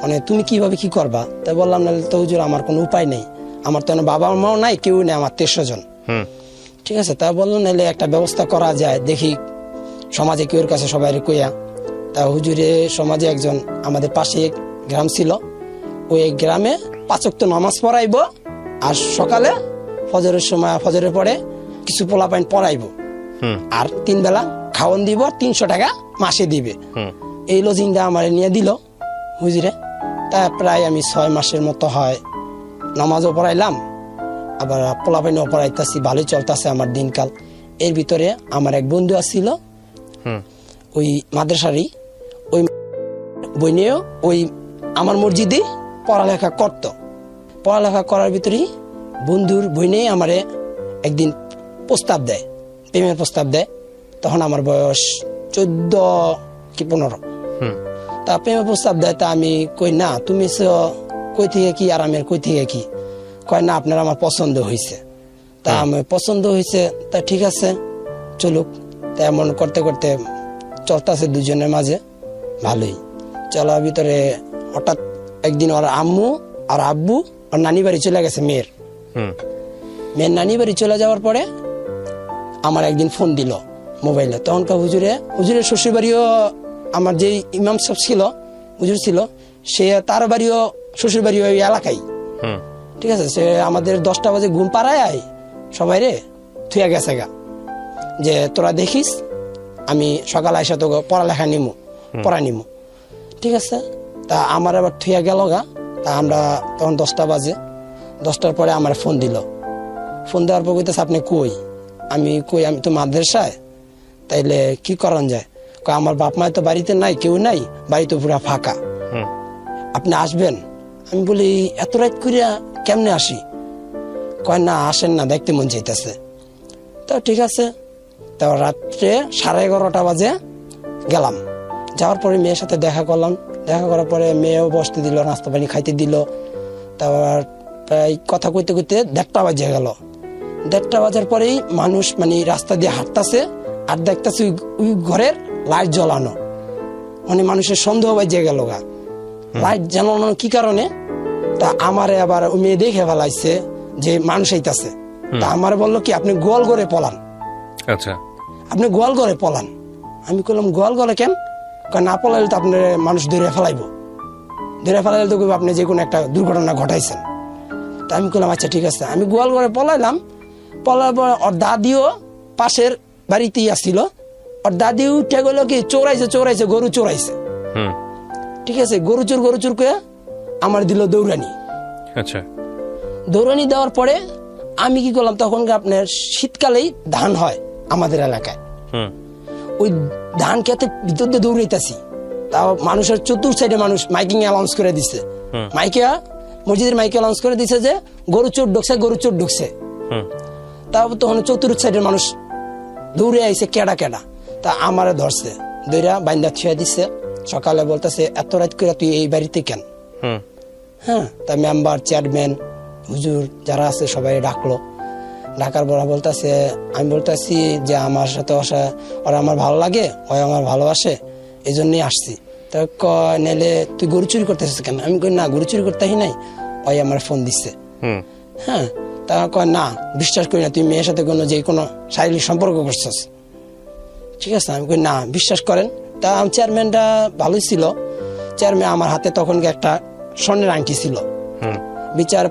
মানে তুমি কিভাবে কি করবা। তাই বললাম না তো হুজুর আমার কোনো উপায় নেই, আমার তো বাবা মাও নাই, কেউ নেই, আমার 1300 জন, ঠিক আছে। তা বললো নাহলে একটা ব্যবস্থা করা যায়, দেখি সমাজে কেউর কাছে সবাই কইয়া। তা হুজুরে সমাজে একজন আমাদের পাশে গ্রাম ছিল, ওই গ্রামে 5 ওয়াক্ত নামাজ পড়াইবো, আর সকালে ফজরের সময় ফজরের পরে কিছু পোলাপাইন পড়াইবো, আর 3 বেলা খাওয়ান দিব, 300 টাকা মাসে দিবে। এই লজিংটা আমার নিয়ে দিল হুজুরে। তা প্রায় আমি 6 মাসের মতো হয় নামাজও পড়াইলাম, আবার পোলাপাইনও পড়াইতেছি, ভালোই চলতেছে আমার দিনকাল। এর ভিতরে আমার এক বন্ধু আসছিল ওই মাদ্রাসারই, ওই বইনেও ওই আমার মসজিদে পড়ালেখা করত। পড়ালেখা করার ভিতরে বন্ধুর বইনে আমারে একদিন প্রস্তাব দেয়, প্রেমের প্রস্তাব দেয়। তখন আমার বয়স 14 কি 15। তা প্রেমের প্রস্তাব দেয়, তা আমি কই না তুমি কই থেকে কি, আর আমি কই থেকে কি, কয় না আপনার আমার পছন্দ হয়েছে। তা আমি পছন্দ হয়েছে, তা ঠিক আছে চলুক। তা এমন করতে করতে চলতেছে দুজনের মাঝে ভালোই চলার ভিতরে। হঠাৎ একদিন ওর আম্মু আর আব্বু ওর নানি বাড়ি চলে গেছে, মেয়ের নানি বাড়ি চলে যাওয়ার পরে আমার একদিন ফোন দিল মোবাইলে। তখনকার হুজুরের শ্বশুর বাড়িও, আমার যে ইমাম সাহেব ছিল হুজুর ছিল, সে তার বাড়িও শ্বশুর বাড়িও ওই এলাকায়, ঠিক আছে। সে আমাদের 10টা বাজে ঘুম পাড়ায় সবাই রে থুয়া গেছে গা, যে তোরা দেখিস আমি সকাল আইসা তো পড়ালেখা পড়া নিমু, ঠিক আছে। তা আমার আবার থুয়া গেল গা। তা আমরা তখন 10টা বাজে, 10টার পরে আমার ফোন দিল। ফোন দেওয়ার পর কইতেছে আপনি কই, আমি কই আমি তো মাদ্রাসায়, তাইলে কি করান যায়। আমার বাপ মায় তো বাড়িতে নাই, কেউ নাই, বাড়ি তো পুরা ফাঁকা, আপনি আসবেন। আমি বলি এত রাত করিয়া কেমনে আসি, কয় না আসেন না, দেখতে মন চাইতেছে। তো ঠিক আছে, তো রাত্রে 11:30 বাজে গেলাম। যাওয়ার পরে মেয়ের সাথে দেখা করলাম, দেখা করার পরে মেয়েও বসতে দিল, নাস্তা পানি খাইতে দিল। তারপর প্রায় কথা কইতে কইতে 1:30 বাজে গেল। 1:30 বাজার পরেই মানুষ মানে রাস্তা দিয়ে হাঁটতেছে, আর দেখতেছে ওই ঘরের লাইট জ্বলানো, মানে মানুষের সন্দেহ বাজে গেল গা, লাইট জ্বালানো কি কারণে। তা আমারে আবার মেয়ে দেখে ফেলাইছে যে মানুষ আইতাছে। তা আমার বললো কি আপনি গোয়াল ঘরে পলান। আচ্ছা, আপনি গোয়াল ঘরে পলান। আমি বললাম গোয়াল ঘরে কেন, না পলাইলে তো আপনার মানুষ ধরে ফেলাইবো, ধরে ফেলাইলে তো আপনি যে কোনো একটা দুর্ঘটনা ঘটাইছেন। তা আমি বললাম আচ্ছা ঠিক আছে। আমি গোয়াল ঘরে পলাইলাম। পলার পর ওর দাদিও পাশের বাড়িতেই আসছিল। ওর দাদি উঠে গেল কি চোরাইছে গরু চোরাইছে, ঠিক আছে। গরু চোর করে আমার দিল দৌড়ানি। আচ্ছা, দৌড়ানি দেওয়ার পরে আমি কি করলাম, তখন আপনার শীতকালেই ধান হয় আমাদের এলাকায়, ওই ধান খেতে ভিতর দিয়ে দৌড়াইতেছি। তাও মানুষের চতুর্থ সাইডে মানুষ মাইকিং অ্যানাউন্স করে দিচ্ছে, মসজিদের মাইকে অ্যানাউন্স করে দিচ্ছে যে গরু চোর ঢুকছে। তাও তখন চতুর্থ সাইডের মানুষ দৌড়ে আইছে কেডা। তা আমারে ধরছে, দৌড়া বাইন্দা ছুঁয়ে দিচ্ছে। সকালে বলতেছে এত রাত করে তুই এই বাড়িতে কেন। তা মেম্বার চেয়ারম্যান হুজুর যারা আছে সবাই ডাকলো, ঢাকার বড় বলতেছে, আমি বলতেছি যে আমার সাথে ওরা আমার ভালো লাগে, ওই আমার ভালোবাসে, এই জন্যই আসছি। তো নেলে তুই গরু চুরি করতেছিস কেন? আমি কই না, গরু চুরি করতে নাই, ওই আমার ফোন দিচ্ছে। হ্যাঁ, তা কয় না, বিশ্বাস করি না, তুই মেয়ের সাথে কোনো শারীরিক সম্পর্ক করছিস। ঠিক আছে, আমি কই না, বিশ্বাস করেন। তা চেয়ারম্যানটা ভালোই ছিল। চেয়ারম্যান আমার হাতে তখন একটা স্বর্ণের আংটি ছিল। বিচার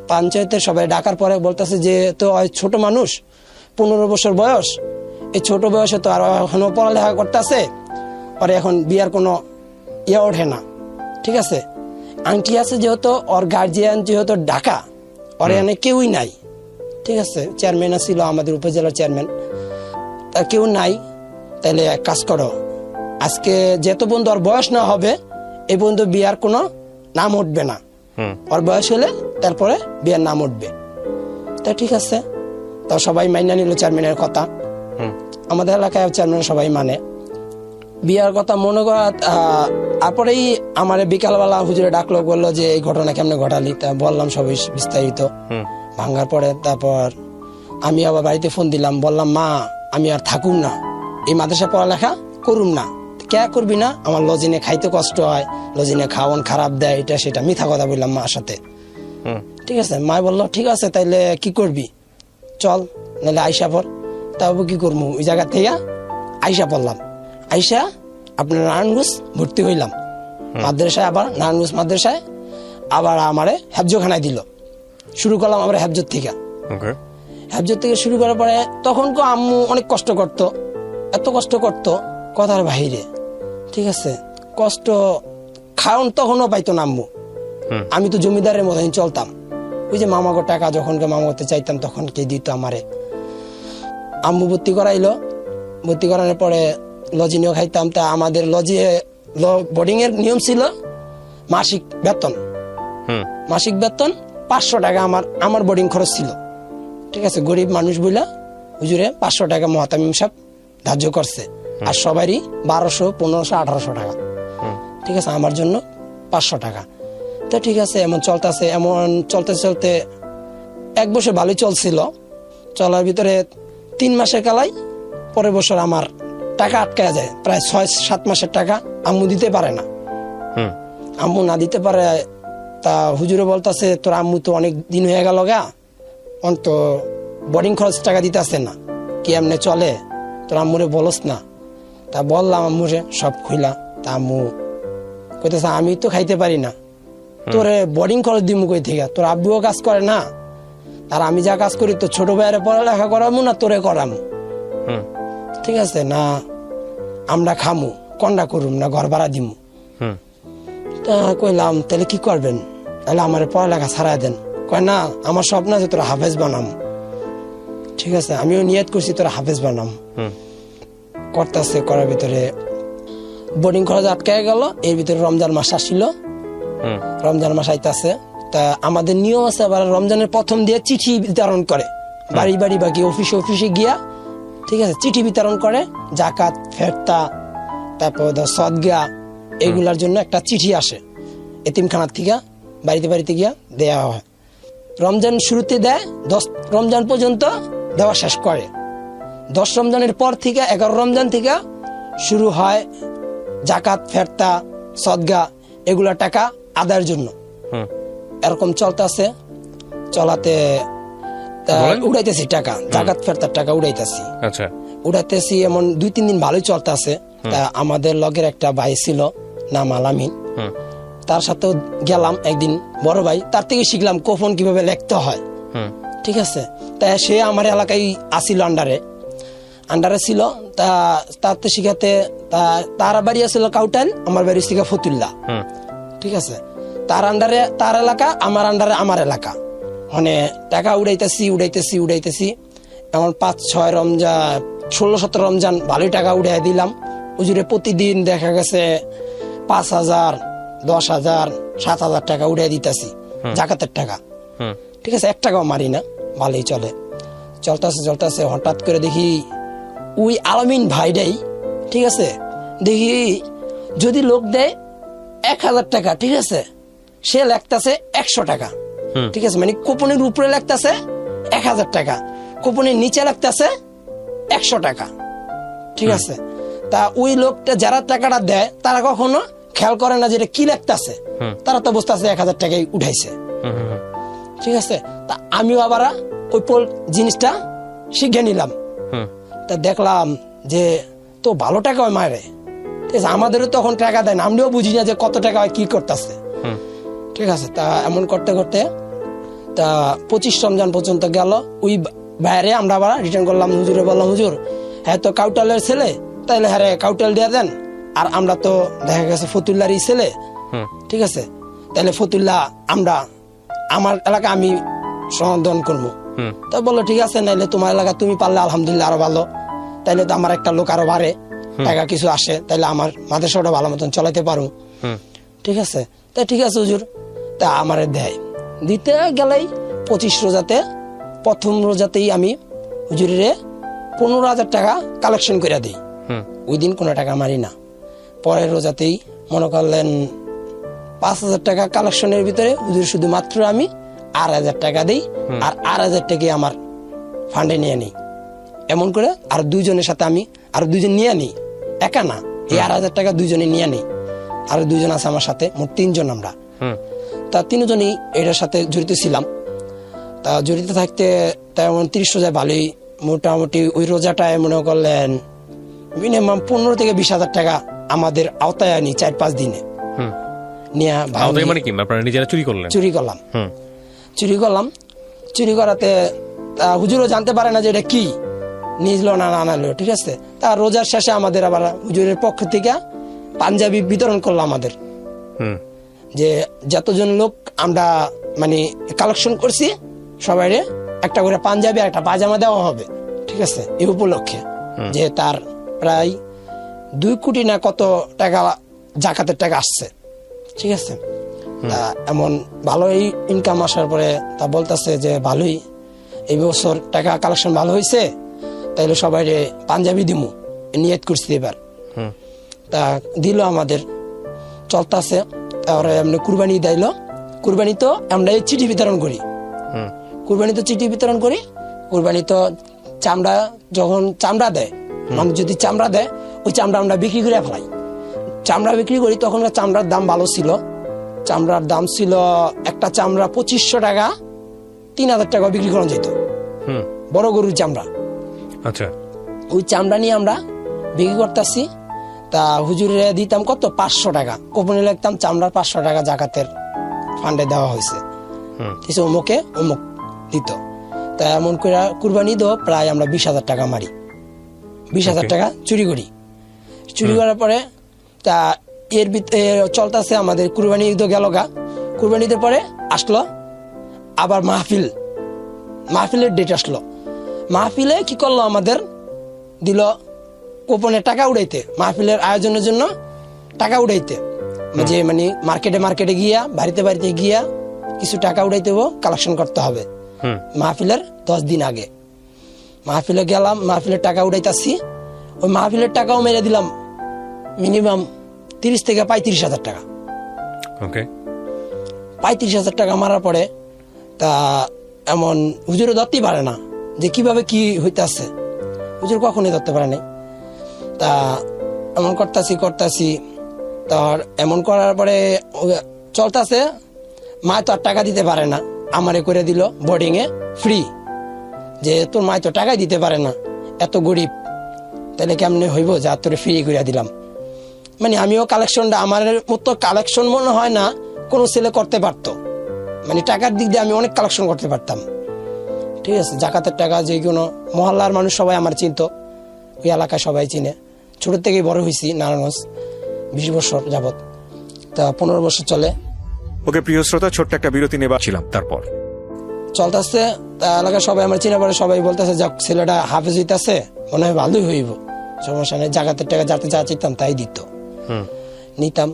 পঞ্চায়েতের সবাই ডাকার পরে বলতেছে যে তো ছোট মানুষ, 15 বছর বয়স, এই ছোট বয়সে তো আর এখনো পড়ালেখা করতেছে, আর এখন বিয়ার কোনো ইয়ে ওঠে না। ঠিক আছে, আংটি আছে যেহেতু, ওর গার্জিয়ান যেহেতু ঢাকা, ওর এখানে কেউই নাই। ঠিক আছে, চেয়ারম্যান ছিল আমাদের উপজেলার চেয়ারম্যান, তা কেউ নাই। তাহলে এক কাজ করো, আজকে যেহেতু বন্ধু ওর বয়স না হবে, এই বন্ধু বিয়ার কোনো নাম উঠবে না, ওর বয়স হলে তারপরে বিয়ার নাম উঠবে। তা ঠিক আছে, তা সবাই মাইনা নিল চেয়ারম্যানের কথা। আমাদের এলাকায় চেয়ারম্যান সবাই মানে বিয়ার কথা মনে করা। তারপরেই আমার বিকালবেলা হুজুরে ডাকলো, বললো যে এই ঘটনা কেমনে ঘটালি। তা বললাম সবই বিস্তারিত। ভাঙ্গার পরে তারপর আমি আবার বাড়িতে ফোন দিলাম, বললাম মা আমি আর থাকুম না, এই মাদ্রাসা পড়ালেখা করুম না। কে করবি না? আমার লজিনে খাইতে কষ্ট হয়, লজিনে খাওয়ান খারাপ দেয়, এটা সেটা মিথ্যা কথা বললাম মার সাথে। ঠিক আছে, মা বললো ঠিক আছে, তাইলে কি করবি, চল নাহলে আইসা পড়। তারপর কি করবো, ওই জায়গা থেকে আইসা পড়লাম। আইসা আপনার নারায়ণগঞ্জ ভর্তি হইলাম মাদ্রাসায়, আবার নারায়ণগঞ্জ মাদ্রাসায় আবার আমারে হেফজখানায় দিল। শুরু করলাম আমরা হেফজত থেকে। হেফজত থেকে শুরু করার পরে তখন আম্মু অনেক কষ্ট করতো, এত কষ্ট করতো কথার বাহিরে। ঠিক আছে, কষ্ট খাওয়ান তখনও পাইতো না আম্মু। আমি তো জমিদারের মতন চলতাম। ওই যে মামাগো টাকা যখন মামা করতে চাইতাম তখন কে দিত আমারে। আম্মু ভর্তি করাইলো, ভর্তি করানোর পরে লজিনেও খাইতাম। তা আমাদের বোর্ডিং এর নিয়ম ছিল মাসিক বেতন, মাসিক বেতন 500 টাকা আমার বোর্ডিং খরচ ছিল। ঠিক আছে, গরিব মানুষ বইলা হুজুরে 500 টাকা মহাতামিম সাহেব ধার্য করছে, আর সবারই 1200, 1500, 1800 টাকা। ঠিক আছে, আমার জন্য 500 টাকা। তো ঠিক আছে, এমন চলতে চলতে 1 বছর ভালোই চলছিল। চলার ভিতরে 3 মাসের কালাই পরের বছর আমার টাকা আটকায় যায়, প্রায় 6-7 মাসের টাকা আম্মু দিতে পারে না। আম্মু না দিতে পারে, তা হুজুরে বলতেছে তোর আম্মু তো অনেক দিন হয়ে গেল গা, অন্ত বোর্ডিং খরচ টাকা দিতে আসে না, কি এমনি চলে, তোর আম্মুরে বলস না। তা বললাম আম্মুরে সব খুইলা। তা আম্মু কইতেছে আমি তো খাইতে পারি না, তোরে বোর্ডিং খরচ দিমু কই থেকে, তোর আব্বুও কাজ করে না, আর আমি যা কাজ করি তো ছোট ভাইয়ের পড়ালেখা করামু না তোরে করামু। ঠিক আছে, না আমরা খামু, কন্ডা করুম না, ঘর ভাড়া দিমু। তা কইলাম তাহলে কি করবেন? তাহলে আমার পড়ালেখা ছাড়াই দেন। কয় না, আমার স্বপ্ন আছে তোরা হাফেজ বানাম। ঠিক আছে, আমিও নিয়ত করছি তোরা হাফেজ বানাম। করতেছে, করার ভিতরে বোর্ডিং খরচ আটকায় গেল। এর ভিতরে রমজান মাস আসছিল, রমজান মাস আইতাছে। তা আমাদের নিয়ম আছে, আবার রমজানের প্রথম দিয়ে চিঠি বিতরণ করে, বাড়ি বাড়ি বাকি অফিসে গিয়া। ঠিক আছে, চিঠি বিতরণ করে, জাকাত ফেরতা, তারপর সদগা, এগুলার জন্য একটা চিঠি আসে এতিমখানার থেকে, বাড়িতে বাড়িতে গিয়া দেয়া হয়। রমজান শুরুতে দেয়, 10 রমজান পর্যন্ত দেওয়া শেষ করে। 10 রমজানের পর থেকে 11 রমজান থেকে শুরু হয় জাকাত ফেরতা সদগা এগুলা টাকা আদায়ের জন্য। এরকম চলতেছে, চলাতে উড়াইতেছি টাকা, জাকাত ফেরতার টাকা উড়াইতেছি। আচ্ছা, উড়াইতেছি এমন 2-3 দিন ভালোই চলতেছে। তা আমাদের লগের একটা ভাই ছিল নাম আলামিন, তার সাথেও গেলাম একদিন, বড় ভাই, তার থেকে শিখলাম কোফন কিভাবে লিখতে হয়। ঠিক আছে, তা সে আমার এলাকায় আসিল, আন্ডারে ছিল। তা তাতে শিখাতে, তার বাড়ি আছিল কাউটাল, আমার বাড়ি ছিল ফতুল্লা। ঠিক আছে, তার আন্ডারে তার এলাকা, আমার আন্ডারে আমার এলাকা। মানে টাকা উড়াইতেছি এমন 5-6 রমজান, 16-17 রমজান ভালোই টাকা উড়াই দিলাম। হুজুরে প্রতিদিন দেখা গেছে 5,000, 10,000, 7,000 টাকা উড়াই দিতেছি জাকাতের টাকা। ঠিক আছে, 1 টাকাও মারি না, ভালোই চলে। চলতেছে হঠাৎ করে দেখি ওই আলামিন ভাইটাই, ঠিক আছে, দেখি যদি লোক দেয় 1,000 টাকা, ঠিক আছে, সে লেখতেছে 100 টাকা। ঠিক আছে, মানে কুপনের উপরে লেখতেছে 1000 টাকা, কুপনের নিচে লাগতেছে 100 টাকা। ঠিক আছে, তা ওই লোকটা যারা টাকাটা দেয় তারা কখনো খেয়াল করে না যেটা কি লাগতেছে, তারা তো বুঝতেছে 1000 টাকাই উঠাইছে। ঠিক আছে, তা আমিও আবার ওই জিনিসটা শিখে নিলাম। তা দেখলাম যে তো ভালো টাকা হয় মায়ের, আমাদেরও তখন টাকা দেয় না, আমরাও বুঝি না যে কত টাকা হয় কি করতেছে। ঠিক আছে, তা এমন করতে করতে তা 25 রমজান পর্যন্ত গেল। ওই বাইরে আমরা আবার রিটার্ন করলাম, হুজুরে বললাম হুজুর হ্যাঁ তো কাউটালের ছেলে, তাইলে হ্যাঁ কাউটাল দিয়ে দেন, আর আমরা তো দেখা গেছে ফতুল্লারই ছেলে। ঠিক আছে, তাহলে ফতুল্লা আমরা আমার এলাকা আমি সমাধান করবো। তা বললো ঠিক আছে, নাইলে তোমার এলাকা তুমি পারলে আলহামদুলিল্লাহ আরো ভালো, তাইলে তো আমার একটা লোক আরো বাড়ে, টাকা কিছু আসে, তাইলে আমার মাদ্রাসাটা ভালো মতন চালাতে পারো। ঠিক আছে, তা ঠিক আছে হুজুর, তা আমারে দেয়। দিতে গেলেই 25 রোজাতে প্রথম রোজাতেই আমি হুজুরে 15,000 টাকা কালেকশন করে দিই। ওই দিন কোনো টাকা মারি না। পরের রোজাতেই মনে করলেন 5,000 টাকা কালেকশনের ভিতরে হুজুর শুধুমাত্র আমি 8,000 টাকা দিই, আর 8,000 টাকা আমার ফান্ডে নিয়ে নিই। এমন করে আর দুইজনের সাথে আমি আর দুইজন নিয়ে নিই, একা না, এই 8,000 টাকা দুইজনে নিয়ে নিই। আর দুইজন আছে আমার সাথে, মোট 3 জন আমরা। তা 3 জনই এটার সাথে জড়িত ছিলাম। তা জড়িত থাকতে তেমন 30 রোজায় ভালোই মোটামুটি ওই রোজাটায় মনে করলেন মিনিমাম 15 থেকে 20,000 টাকা আমাদের আওতায় আনি 4-5 দিনে নিয়ে। মানে কি আপনারা নিজেরা চুরি করলেন? চুরি করলাম। চুরি করাতে হুজুরও জানতে পারে না যে এটা কি নিজলো না আনালো। ঠিক আছে, তা রোজার শেষে আমাদের আবার হুজুরের পক্ষ থেকে পাঞ্জাবি বিতরণ করলো আমাদের, যে যতজন লোক আমরা মানে কালেকশন করছি সবাই একটা করে পাঞ্জাবি আর একটা পাজামা দেওয়া হবে। ঠিক আছে, এই উপলক্ষে যে তার প্রায় 2 কোটি না কত টাকা জাকাতের টাকা আসছে। ঠিক আছে, এমন ভালোই ইনকাম আসার পরে তা বলতেছে যে ভালোই এই বছর টাকা কালেকশন ভালো হয়েছে, তাইলে সবাই পাঞ্জাবি দিমু নিয়ত করছি এবার। তা দিল আমাদের, চলতেছে। তারপরে এমনি কুরবানি দিল। কুরবানি তো আমরা এই চিঠি বিতরণ করি, কুরবানি তো চামড়া যখন চামড়া দেয়, মানুষ যদি চামড়া দেয় ওই চামড়া আমরা বিক্রি করে ফেলাই। চামড়া বিক্রি করি, তখনকার চামড়ার দাম ভালো ছিল। চামড়ার দাম ছিল একটা চামড়া 2500 টাকা, 3,000 টাকা বিক্রি করা যেত, বড় গরুর চামড়া। আচ্ছা, ওই চামড়া নিয়ে আমরা বিক্রি করতেছি। তা হুজুরে দিতাম কত 500 টাকা, কোপনে লিখতাম চামড়ার 500 টাকা জাকাতের ফান্ডে দেওয়া হয়েছে, অমুকে অমুক দিত। তা এমন করে কুরবানি দো প্রায় আমরা 20,000 টাকা মারি, 20,000 টাকা চুরি করি। চুরি করার পরে তা এর ভিতরে চলতেছে আমাদের কুরবানি ঈদ গেল গা। কুরবানিতে পরে আসলো আবার মাহফিলের ডেট আসলো। মাহফিলে কি করলো আমাদের দিল কোপনে টাকা উড়াইতে, মাহফিলের আয়োজনের জন্য টাকা উড়াইতে, যে মানে মার্কেটে গিয়া বাড়িতে গিয়া কিছু টাকা উড়াইতে কালেকশন করতে হবে। মাহফিলের 10 দিন আগে মাহফিলে গেলাম, মাহফিলের টাকা উড়াইতেছি। ওই মাহফিলের টাকাও মেরে দিলাম মিনিমাম 30 থেকে 35,000 টাকা। 35,000 টাকা মারার পরে তা এমন হুজুরে ধরতেই পারে না যে কিভাবে কি হইতেছে, হুজুর কখনই ধরতে পারে নাই। তা এমন করতেছি তার এমন করার পরে চলতেছে। মা তো আর টাকা দিতে পারে না, আমারে করে দিল বোর্ডিং এ ফ্রি, যে তোর মা তো টাকাই দিতে পারে না, এত গরিব, তাহলে কেমনে হইব যা তোর ফ্রি করে দিলাম। মানে আমিও কালেকশনটা আমার মতো কালেকশন মনে হয় না কোনো ছেলে করতে পারতো, মানে টাকার দিক দিয়ে আমি অনেক কালেকশন করতে পারতাম। ঠিক আছে, জাকাতের টাকা যে কোনো মহল্লার মানুষ সবাই আমার চিনত, ওই এলাকায় সবাই চিনে। ছোট থেকেই বড় হয়েছি নারায়ণগঞ্জ, 20 বছর যাবত, তা 15 বছর চলে। ওকে প্রিয় শ্রোতা, ছোট্ট একটা বিরতি নেবাছিলাম, তারপর চলতেছে। তা এলাকায় সবাই আমার চিনে পরে সবাই বলতেছে যাক ছেলেটা হাফেজ হইতেছে, মনে হয় ভালোই হইব, সমস্যা নেই। জাকাতের টাকা যাতে যা চাইতাম তাই দিত, নিতাম।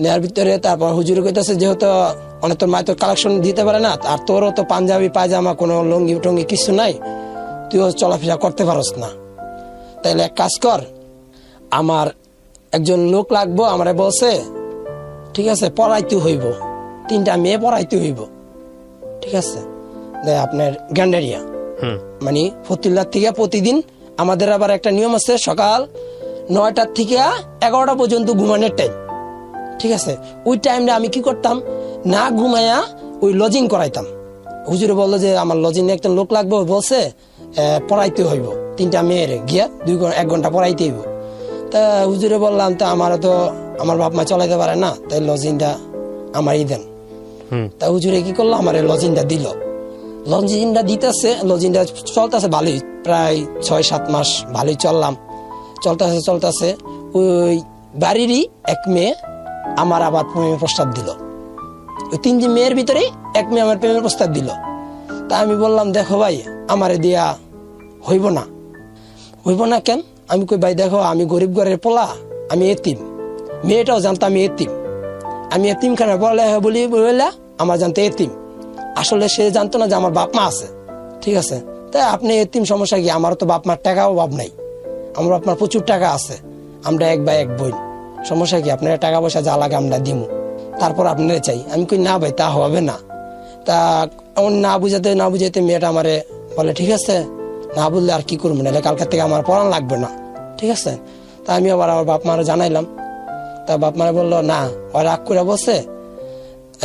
নেওয়ার ভিতরে তারপর হুজুর কইতেছে যেহেতু অনেক তোর মায়ের তোর কালেকশন দিতে পারে না, আর তোরও তো পাঞ্জাবি পায়জামা কোনো লঙ্গি টঙ্গি কিছু নাই, তুইও চলাফেরা করতে পারস না, তাইলে এক কাজ কর, আমার একজন লোক লাগবো, আমারে বলছে ঠিক আছে পড়াইতে হইব, 3টা মেয়ে পড়াইতে হইব। ঠিক আছে, আপনার গ্যান্ডারিয়া, মানে ফতুল্লার থেকে প্রতিদিন আমাদের আবার একটা নিয়ম আছে, সকাল 9টার থেকে 11টা পর্যন্ত ঘুমানোর টাইম। ঠিক আছে, ওই টাইমটা আমি কি করতাম, না ঘুমাইয়া ওই লজিং করাইতাম। হুজুরে বললো যে আমার লজিং একটা লোক লাগবে, বলছে পড়াইতে হইব 3টা মেয়ের গিয়া 1 ঘন্টা পড়াইতে হইব। তা হুজুরে বললাম, তা আমারও তো আমার বাপ মা চলাইতে পারে না, তাই লজিংটা আমারই দেন। তা হুজুরে কি করলো, আমার লজিংটা দিল। লজিংটা দিতেছে, লজিংটা চলতেছে ভালোই, প্রায় 6-7 মাস ভালোই চলতেছে। ওই বাড়িরই এক মেয়ে আমার আবার প্রেমের প্রস্তাব দিল। ওই 3 মেয়ের ভিতরে এক মেয়ে আমার প্রেমের প্রস্তাব দিল। তা আমি বললাম, দেখো ভাই, আমারে দিয়া হইব না কেন? আমি কই, ভাই দেখো, আমি গরিব ঘরের পোলা, আমি এতিম। মেয়েটাও জানতো আমি এতিমখানায় পড়ালেখা বলি বলে আমার জানতো এতিম। আসলে সে জানতো না যে আমার বাপ মা আছে। ঠিক আছে, তাই আপনি এতিম, সমস্যা কি? আমার তো বাপ মার টাকাও অভাব নাই, আমার বাপ মার প্রচুর টাকা আছে, আমরা 1 ভাই 1 বোন, সমস্যা কি? আপনার টাকা পয়সা যা লাগে আমরা দিমু, তারপর আপনারা চাই। আমি কই, না ভাই, তা হবে না। তা না বুঝাইতে মেয়েটা আমারে বলে, ঠিক আছে, না বললে আর কি করবো, নাহলে কালকে থেকে আমার পড়ান লাগবে না। ঠিক আছে, তা আমি আবার আমার বাপ মারে জানাইলাম। তা বাপ মারে বললো, না, ওর রাগ করে বসে,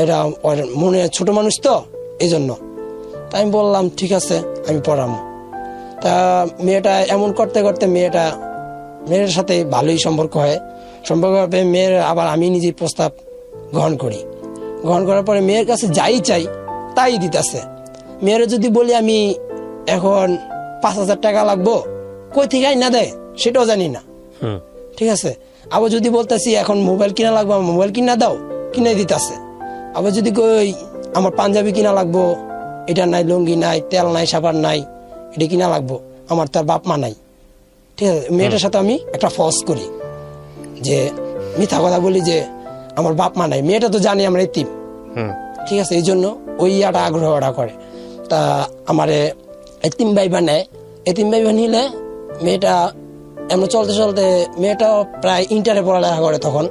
এটা ওর মনে ছোট মানুষ তো, এই জন্য। তা আমি বললাম, ঠিক আছে, আমি পড়াবো। তা মেয়েটা এমন করতে করতে মেয়ের সাথে ভালোই সম্পর্ক হয়। মেয়ের আবার আমি নিজে প্রস্তাব গ্রহণ করার পরে মেয়ের কাছে যাই চাই তাই দিতেছে। মেয়ের যদি বলি আমি এখন 5,000 টাকা লাগবো, কই থেকে না দেয় সেটাও জানি না। ঠিক আছে, আবার যদি বলতেছি এখন মোবাইল কিনা লাগবো, মোবাইল কিনা দাও, কিনে দিতেছে। আবার যদি কই আমার পাঞ্জাবি কিনা লাগবো, এটা নাই, লুঙ্গি নাই, তেল নাই, সাবান নাই, এটা কিনা লাগবো, আমার তার বাপ মা নাই। ঠিক আছে, মেয়েটার সাথে আমি একটা ফলস করি, যে মিথ্যা কথা বলি যে আমার বাপ মা নাই। মেয়েটা তো জানি আমরা এতিম। ঠিক আছে, এই জন্য ওই আগ্রহটা করে। তা আমারে এতিম ভাইবা নেয়। এতিম ভাইবা নিলে মেয়েটা এমন চলতে মেয়েটা প্রায় ইন্টারে পড়ালেখা করে। তখন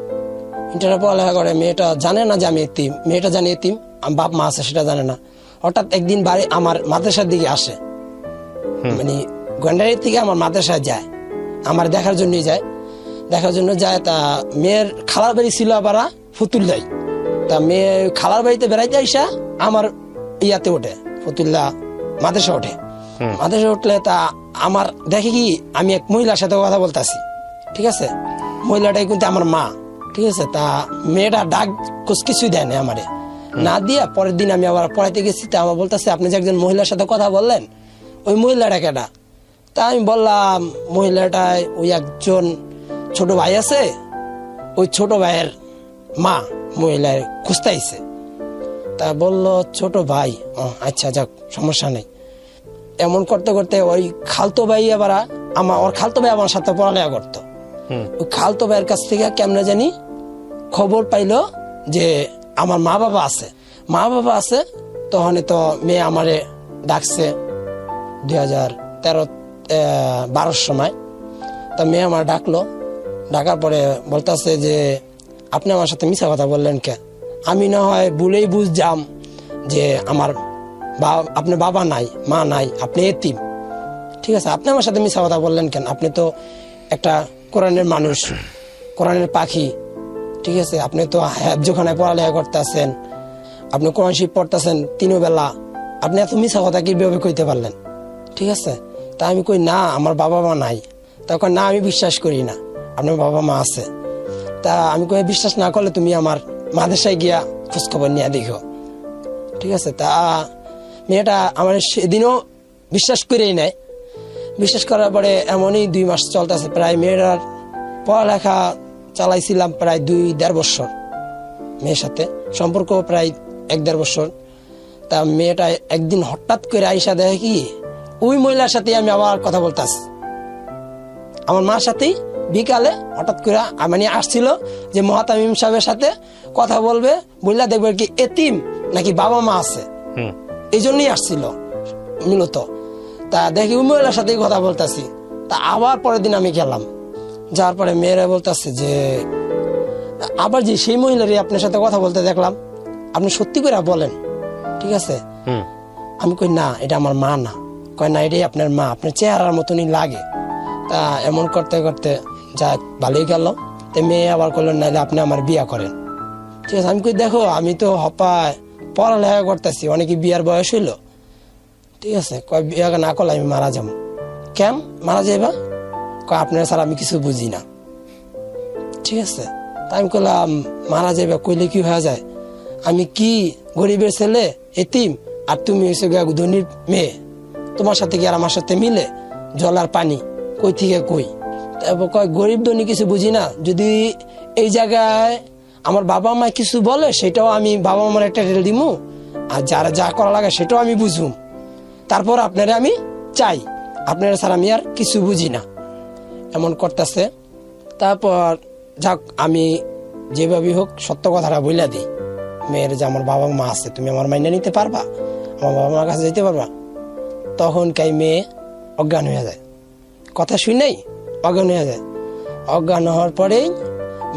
ইন্টারে পড়ালেখা করে, মেয়েটা জানে না যে আমি এতিম। মেয়েটা জানে এতিম, আমার বাপ মা আছে সেটা জানে না। হঠাৎ একদিন বাড়ি আমার মাদ্রাসার দিকে আসে, মানে গন্ডারির থেকে আমার মাদ্রাসায় যায়, আমার দেখার জন্যই যায়। তা মেয়ের খালার বাড়ি ছিল আবার ফতুল্লাই। তা মেয়ে খালার বাড়িতে বেড়াইতে আইসা আমার ইয়াতে ওঠে, ফতুল্লা মাদ্রাসা ওঠে। মাদ্রাসা উঠলে তা আমার দেখে কি আমি এক মহিলার সাথে কথা বলতেছি। ঠিক আছে, মহিলাটাই কিন্তু আমার মা। ঠিক আছে, তা মেয়েটা ডাক কিছুই দেয় না আমারে, না দিয়া পরের দিন আমি আবার পড়াইতে গেছি। তা আমার বলতেছে, আপনি যে একজন মহিলার সাথে কথা বললেন, ওই মহিলাটা কেডা? তা আমি বললাম, মহিলাটায় ওই একজন ছোট ভাই আছে, ওই ছোট ভাইয়ের মা মহিলার খুঁজতেছে। তা বললো, ছোট ভাই? আচ্ছা, যাক, সমস্যা নেই। এমন করতে করতে ওই খালতো ভাই আবার ওর খালতো ভাই আমার সাথে পড়ালেখা করতো। ওই খালতো ভাইয়ের কাছ থেকে কেমনে জানি খবর পাইলো যে আমার মা বাবা আছে। তখন তো মেয়ে আমারে ডাকছে 2013-12 সময়। তা মেয়ে আমার ডাকার পরে বলতেছে যে আপনি আমার সাথে মিছা কথা বললেন কে? আমি না হয় ভুলেই বুঝলাম যে আপনার বাবা নাই, মা নাই, আপনি এতিম। ঠিক আছে, আপনি আমার সাথে মিছা কথা বললেন কেন? আপনি তো একটা কোরআনের মানুষ, কোরআনের পাখি। ঠিক আছে, আপনি তো যেখানে পড়ালেখা করতেছেন, আপনি কোরআন শরীফ পড়তেছেন 3 বেলা, আপনি এত মিছা কথা কিভাবে কইতে পারলেন? ঠিক আছে, তা আমি কই, না, আমার বাবা মা নাই। তখন, না, আমি বিশ্বাস করি না, আপনার বাবা মা আছে। তা আমি কই, বিশ্বাস না করলে তুমি আমার মাদ্রাসায় গিয়া খোঁজখবর নিয়ে দেখো। ঠিক আছে, তা মেয়েটা আমার সেদিনও বিশ্বাস করেই নেয়। বিশ্বাস করার পরে এমনই 2 মাস চলতেছে। প্রায় মেয়েটার পড়ালেখা চালাইছিলাম প্রায় 2-1.5 বছর। মেয়ের সাথে সম্পর্ক প্রায় 1-1.5 বছর। তা মেয়েটা একদিন হঠাৎ করে আইসা দেখে কি ওই মহিলার সাথে আমি আবার কথা বলতেছি, আমার মার সাথেই। বিকালে হঠাৎ করে মানে আসছিল যে মহাতামিম সাহেবের সাথে কথা বলবে, বললা দেখবে কি এতিম নাকি বাবা মা আছে, এই জন্যই আসছিল মূলত। তা দেখি ওই মহিলার সাথেই কথা বলতেছি। তা আবার পরের দিন আমি গেলাম, যাওয়ার পরে মেয়েরা বলতেছে যে আবার যে সেই মহিলারই আপনার সাথে কথা বলতে দেখলাম, আপনি সত্যি করে বলেন। ঠিক আছে, আমি কই না এটা আমার মা না। কয় না এটাই আপনার মা, আপনার চেহারার মতনই লাগে। তা এমন করতে করতে যা ভালোই গেল। তো মেয়ে আবার করলেন নাহলে আপনি আমার বিয়া করেন। ঠিক আছে, আমি কই দেখো আমি তো হপায় পড়ালেখা করতেছি, অনেকে বিয়ার বয়স হইলো। ঠিক আছে, কয় বিয়া না করলে আমি মারা যাবো। কেন মারা যাইবা? কয় আপনার স্যার আমি কিছু বুঝি না। ঠিক আছে, তাই আমি কইলাম মারা যাইবা কইলে কি হয়ে যায়? আমি কি গরিবের ছেলে এতিম, আর তুমি হচ্ছে ধনীর মেয়ে, তোমার সাথে কি আর আমার সাথে মিলে? জল আর পানি কই থেকে কই? তারপর কয় গরিব ধনী কিছু বুঝি না, যদি এই জায়গায় আমার বাবা মা কিছু বলে সেটাও আমি বাবা মার একটা রেল দিমু, আর যারা যা করা লাগে সেটাও আমি বুঝুম। তারপর আপনারা আমি চাই, আপনারা স্যার আমি আর কিছু বুঝি না। এমন করতেছে। তারপর যাক আমি যেভাবে হোক সত্য কথাটা বইলা দিই মেয়ের যে আমার বাবা মা আছে, তুমি আমার মাইনে নিতে পারবা, আমার বাবা মার কাছে যেতে পারবা। তখন কাই মেয়ে অজ্ঞান হয়ে যায়, কথা শুনেই অজ্ঞান হয়ে যায়। অজ্ঞান হওয়ার পরেই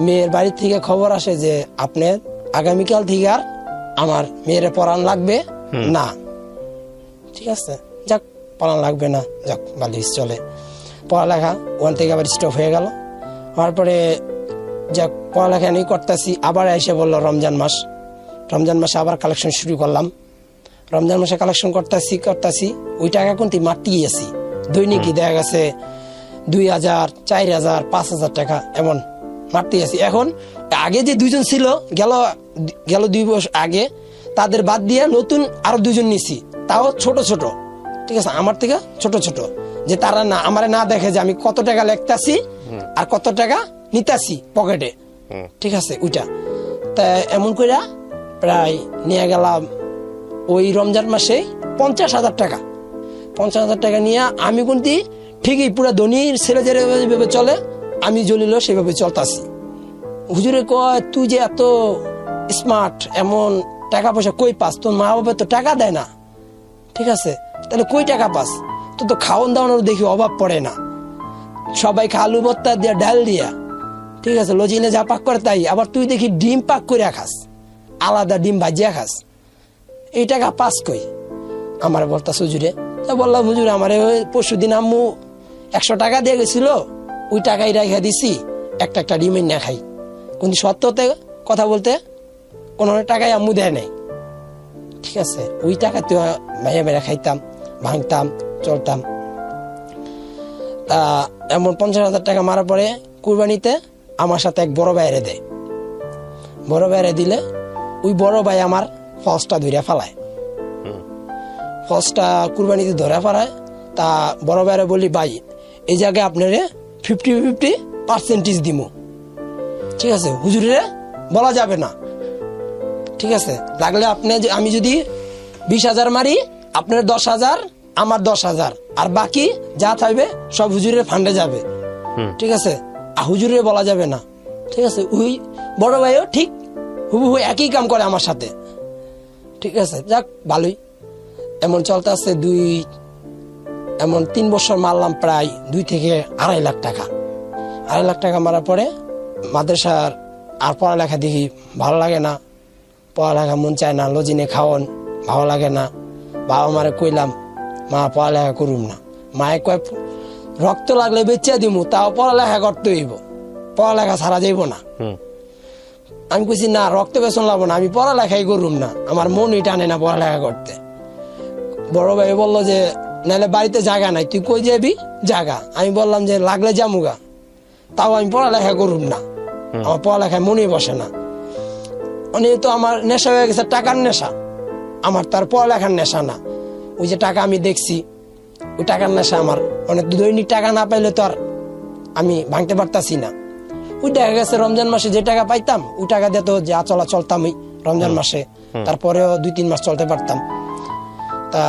মেয়ের বাড়ি থেকে খবর আসে যে আপনার আগামীকাল থেকে আর আমার মেয়ের পড়ান লাগবে না। ঠিক আছে, যাক পড়ান লাগবে না, যাক বালিশ চলে। পড়ালেখা ওখান থেকে আবার স্টপ হয়ে গেল। হওয়ার পরে যাক পড়ালেখা নিয়ে করতেছি। আবার এসে বললো রমজান মাস, রমজান মাসে আবার কালেকশন শুরু করলাম। রমজান মাসে কালেকশন করতেছি ওই টাকা কিন্তু মাটিয়েছি। দৈনিকই দেখা গেছে 2,000, 4,000, 5,000 টাকা এমন মারতেছি। এখন আগে যে দুইজন ছিল গেল 2 বছর আগে, তাদের বাদ দিয়ে নতুন আরো 2জন নিছি, তাও ছোট ছোট। ঠিক আছে, আমার থেকে ছোট ছোট, যে তারা না আমারে না দেখে যে আমি কত টাকা লেখতাছি আর কত টাকা নিতাছি পকেটে। ঠিক আছে, ওইটা তা এমন করে প্রায় নিয়ে গেলাম ওই রমজান মাসে 50,000 টাকা। 50,000 টাকা নিয়ে আমি কিন্তু ঠিকই পুরো ধনীর ছেলে যেভাবে চলে আমি জলিল সেভাবে চলতাছি। হুজুরে কয় তুই যে এত স্মার্ট, এমন টাকা পয়সা কই পাস? তোর মা বাবা তো টাকা দেয় না। ঠিক আছে, তাহলে কই টাকা পাস? তোর তো খাওয়ান দাওয়ানোর দেখি অভাব পড়ে না, সবাই আলু ভর্তা দিয়া ডাল দিয়া। ঠিক আছে, লজিনে যা পাক করে তাই, আবার তুই দেখি ডিম পাক করে খাস, আলাদা ডিম ভাজিয়া খাস, এই টাকা পাস কই? আমার বলতাস হুজুরে। তা বললাম হুজুর আমার পরশু দিন আম্মু 100 টাকা দিয়ে গেছিল, ওই টাকাই রেখে দিছি, একটা ডিম না খাই। কিন্তু সত্যতে কথা বলতে কোনো টাকাই আম্মু দেয় নাই। ঠিক আছে, ওই টাকা তো ভাইয়া ভাইয়া খাইতাম, ভাঙতাম, চলতাম। তা এমন 50,000 টাকা মারার পরে কুরবানিতে আমার সাথে এক বড় ভাইরে দেয়। বড় ভাইরে দিলে ওই বড় ভাই আমার ফলসটা ধরে ফেলায়, ফলসটা কুরবানিতে ধরে ফেলায়। তা বড় ভাইরে বলি ভাই এই জায়গায় আপনারে 50-50% দিব। ঠিক আছে, হুজুরে বলা যাবে না। ঠিক আছে, লাগলে আপনি আমি যদি 20,000 মারি, আপনার 10,000, আমার 10,000, আর বাকি যা থাকবে সব হুজুরের ফান্ডে যাবে। ঠিক আছে, আর হুজুরে বলা যাবে না। ঠিক আছে, ওই বড় ভাইও ঠিক হুবহু একই কাম করে আমার সাথে। ঠিক আছে, যাক ভালোই। এমন চলতে আছে 3 বছর মারলাম প্রায় 2 থেকে 2.5 লাখ টাকা। 2.5 লাখ টাকা মারার পরে মাদ্রাসার আর পড়ালেখা দেখি ভালো লাগে না, পড়ালেখা মন চায় না, লজিনে খাওয়ান ভালো লাগে না। বাবা মারে কইলাম মা পড়ালেখা করুম না। মায়ে কয় রক্ত লাগলে বেচা দিমু, তাও পড়ালেখা করতে হইব, পড়ালেখা ছাড়া যাইব না। আমি কইছি না রক্ত বেচন লাগবো না, আমি পড়ালেখাই করুম না, আমার মনই টানে না পড়ালেখা করতে। বড় ভাই বললো যে নাহলে বাড়িতে জায়গা নাই, তুই কই যাবি জায়গা? আমি বললাম যে লাগলে যামুগা, তাও আমি পড়ালেখা করুম না, আমার পড়ালেখায় মনে বসে না। উনি তো আমার নেশা হয়ে গেছে, টাকার নেশা, আমার তার পড়ালেখার নেশা না। ওই যে টাকা আমি দেখছি, ওই টাকার নেশা আমার। অনেক দৈনিক টাকা না পাইলে তো আর আমি ভাঙতে পারতাছি না। ওই দেখা গেছে রমজান মাসে যে টাকা পাইতাম ওই টাকা দিয়ে তো যা চলা চলতাম ওই রমজান মাসে, তারপরেও 2-3 মাস চলতে পারতাম। তা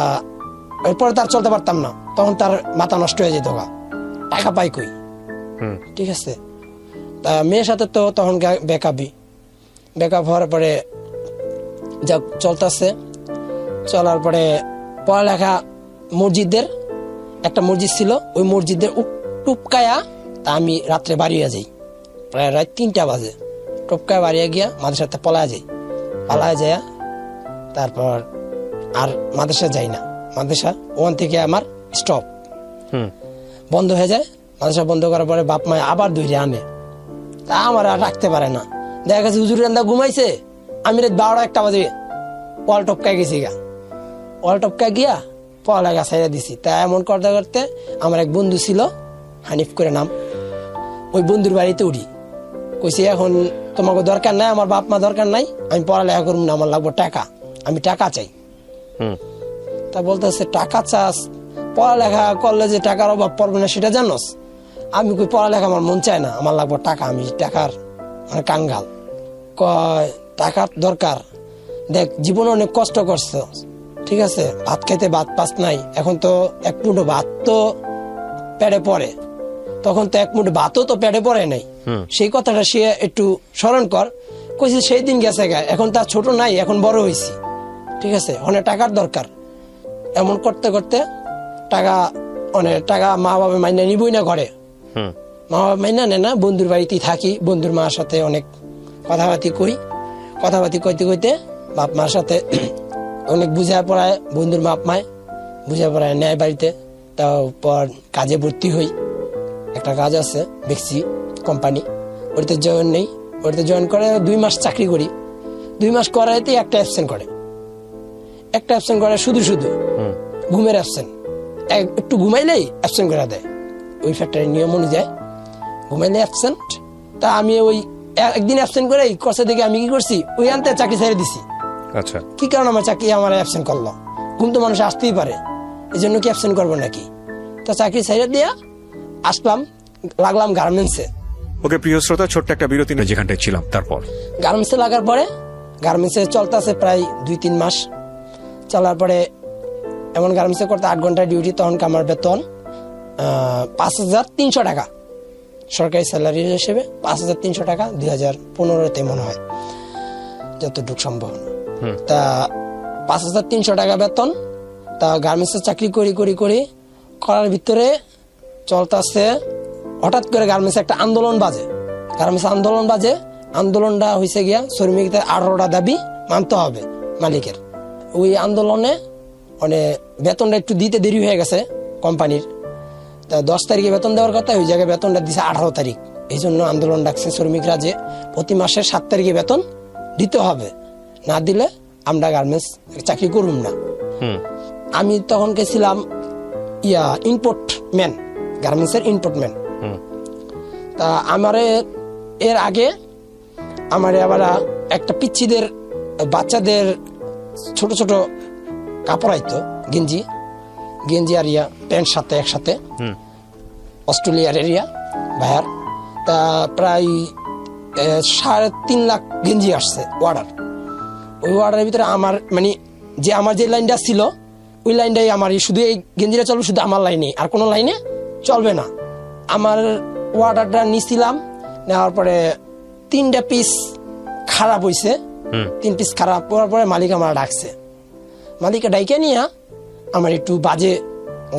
এরপরে তার চলতে পারতাম না, তখন তার মাথা নষ্ট হয়ে যেত, টাকা পাই কই। ঠিক আছে, তা মেয়ের সাথে তো তখন বেকআপ হওয়ার পরে যা চলতেছে, চলার পরে পড়ালেখা মসজিদের একটা মসজিদ ছিল, ওই মসজিদের টুপকায়া তা আমি রাত্রে বাড়িয়ে যাই, প্রায় রাত 3টা বাজে। টুপকায়া বাড়িয়ে গিয়া মাঝে সাথে পালায় যাই, পালায় যায়। তারপর আর মাদ্রাসা যাই না, মাদ্রাসা ওখান থেকে আমার স্টপ বন্ধ হয়ে যায়। মাদ্রাসা বন্ধ করার পরে বাপ মা আবার ধরে আনে, তা আমার আর রাখতে পারে না। দেখা গেছে হুজুর রান্দা ঘুমাইছে, আমি রাত 12-1 বাজে ওয়াল টপকায় গেছি গা, ওয়াল টপকা গিয়া পড়ালেখা ছাইড়া দিছি। তা এমন করতে করতে আমার এক বন্ধু ছিল, হানিফ করে নাম, ওই বন্ধুর বাড়িতে উঠি। কইছি এখন তোমাকে দরকার নাই, আমার বাপ মা দরকার নাই, আমি পড়ালেখা করবো না, আমার লাগবো টাকা, আমি টাকা চাই। তা বলতেছে টাকা চাস, পড়ালেখা করলে যে টাকার অভাব পড়বে না সেটা জানোস? আমি কই পড়ালেখা আমার মন চায় না, আমার লাগবো টাকা, আমি টাকার মানে কাঙ্গাল। কয় টাকার দরকার, দেখ জীবনে অনেক কষ্ট করছো, ঠিক আছে, ভাত খাইতে ভাত পাস নাই, এখন তো এক মুঠো ভাত তো পেটে পড়ে, তখন তো এক মুঠো ভাতও তো পেটে পড়ে নাই, সেই কথাটা সে একটু স্মরণ কর। কইছি সেই দিন গেছে গা, এখন তার ছোট নাই, এখন বড় হয়েছি, ঠিক আছে, অনেক টাকার দরকার। এমন করতে করতে টাকা অনেক টাকা মা বাবা মাইনা নিবই না ঘরে, মা বাবা মাইনা নেয় না, বন্ধুর বাড়িতেই থাকি, বন্ধুর মার সাথে অনেক কথাবার্তি কই, কথাবার্তি কইতে কইতে বাপ মার সাথে অনেক বুঝায় পড়ায়, বন্ধুর বাপ মায় বুঝায় পড়ায় নেয় বাড়িতে। তারপর কাজে ভর্তি হই, একটা কাজ আছে দেখছি কোম্পানি, ওটাতে জয়েন নেই, ওটাতে জয়েন করে 2 মাস চাকরি করি। 2 মাস করাইতে একটা অ্যাবসেন্ট করে, একটা অ্যাবসেন্ট করে শুধু শুধু ঘুমের অ্যাবসেন্ট, একটু ঘুমাইলেই অ্যাবসেন্ট করে দেয়, ওই ফ্যাক্টরির নিয়ম অনুযায়ী ঘুমাইলে অ্যাবসেন্ট। তা আমি ওই একদিন অ্যাবসেন্ট করে করছে দেখে আমি কি করছি, ওই আনতে চাকরি ছেড়ে দিছি। আচ্ছা, কি কারণ আমার চাকরি আমার অ্যাবসেন্ট করলো, ঘুম তো মানুষ আসতেই পারে, এই জন্য কি অ্যাবসেন্ট করবো নাকি? তো চাকরি ছেড়ে দিয়া আসলাম, লাগলাম গার্মেন্টসে। ওকে প্রিয় শ্রোতা, ছোট্ট একটা বিরতি নেই যেখানটায় ছিলাম। তারপর গার্মেন্টসে লাগার পরে গার্মেন্টসে চলতেছে প্রায় 2-3 মাস, চলার পরে এমন গার্মেন্টসে করতে 8 ঘন্টা ডিউটি, তখন আমার বেতন 5,300 টাকা, সরকারি স্যালারি হিসেবে 5,300 টাকা, 2015-তে মনে হয় যতটুকু সম্ভব। তা 5,300 টাকা বেতন। তা গার্মেন্টসে চাকরি করি করি করি করার ভিতরে চলতেছে, হঠাৎ করে গার্মেন্টসে একটা আন্দোলন বাজে, গার্মেন্টস আন্দোলন বাজে। আন্দোলনটা হয়েছে গিয়া শ্রমিকদের 18টা দাবি মানতে হবে মালিকের। ওই আন্দোলনে মানে বেতনটা একটু দিতে দেরি হয়ে গেছে কোম্পানির, তা 10 তারিখে বেতন দেওয়ার কথা, ওই জায়গায় বেতনটা দিছে 18 তারিখ। এই জন্য আন্দোলন ডাকছে শ্রমিকরা যে প্রতি মাসের 7 তারিখে বেতন দিতে হবে, না দিলে আমরা গার্মেন্টস চাকরি করুম না। আমি তখন গেছিলাম ইম্পোর্ট ম্যান, গার্মেন্টসের ইম্পোর্ট ম্যান। তা আমারে এর আগে আমারে আবার একটা পিচ্ছিদের বাচ্চাদের ছোট ছোট কাপড় আইতো, গেঞ্জি আর প্যান্ট সাথে একসাথে, অস্ট্রেলিয়ার এরিয়া ভাইয়ার। তা প্রায় 3.5 লাখ গেঞ্জি আসছে অর্ডার। ওই অর্ডারের ভিতরে আমার মানে যে আমার যে লাইনটা ছিল ওই লাইনটাই আমার, শুধু এই গেঞ্জিটা চলবে শুধু আমার লাইনে, আর কোনো লাইনে চলবে না। আমার অর্ডারটা নিছিলাম, নেওয়ার পরে 3টা পিস খারাপ হয়েছে, 3 পিস খারাপ হওয়ার পরে মালিক আমার ডাকছে, মালিককে ডাইকে নিয়ে আমার একটু বাজে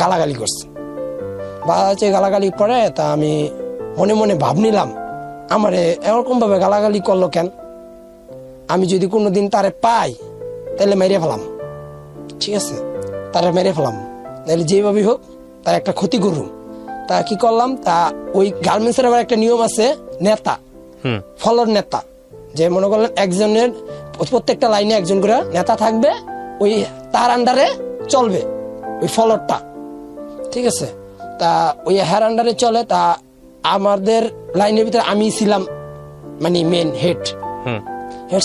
গালাগালি করছে। বাজে গালাগালি করে, তা আমি মনে মনে ভাব নিলাম আমারে এরকম ভাবে গালাগালি করলো কেন, আমি যদি কোনোদিন তারে পাই তাহলে মেরে ফেলাম, ঠিক আছে, তারা মেরে ফেলাম, তাহলে যেভাবে হোক তার একটা ক্ষতি করুম। তা কি করলাম, তা ওই গার্মেন্টসের আবার একটা নিয়ম আছে, নেতা ফলোর নেতা, যে মনে করলেন একজনের প্রত্যেকটা লাইনে একজন করে নেতা থাকবে, ওই তার আন্ডারে চলবে ওই ফলোরটা, ঠিক আছে। তা ওই হেয়ার আন্ডারে চলে। তা আমাদের লাইনের ভিতরে আমি ছিলাম মানে মেন হেড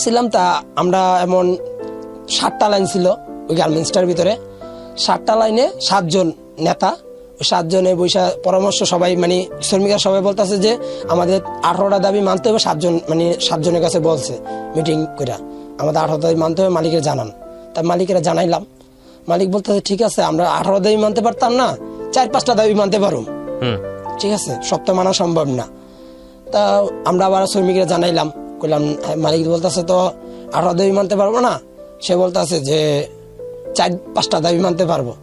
ছিলাম। তা আমরা এমন 7টা লাইন ছিল ওই গার্মেন্টসটার ভিতরে, 7টা লাইনে 7 জন নেতা, ওই 7 জনে বৈশা পরামর্শ, সবাই মানে শ্রমিকরা সবাই বলতেছে যে আমাদের 18টা দাবি মানতে হবে, 7 জন মানে 7 জনের কাছে বলছে মিটিং করে আমাদের 18 দাবি মানতে হবে, মালিকের জানান। তা মালিকেরা জানাইলাম, মালিক বলতেছে ঠিক আছে আমরা 18 দাবি মানতে পারতাম না, 4-5টা দাবি মানতে পারুম, ঠিক আছে, সব তো মানা সম্ভব না। তা আমরা আবার শ্রমিকরা জানাইলাম, কইলাম মালিক বলতেছে তো 18 দাবি মানতে পারবো না, সে বলতেছে যে 4-5টা দাবি মানতে পারবো।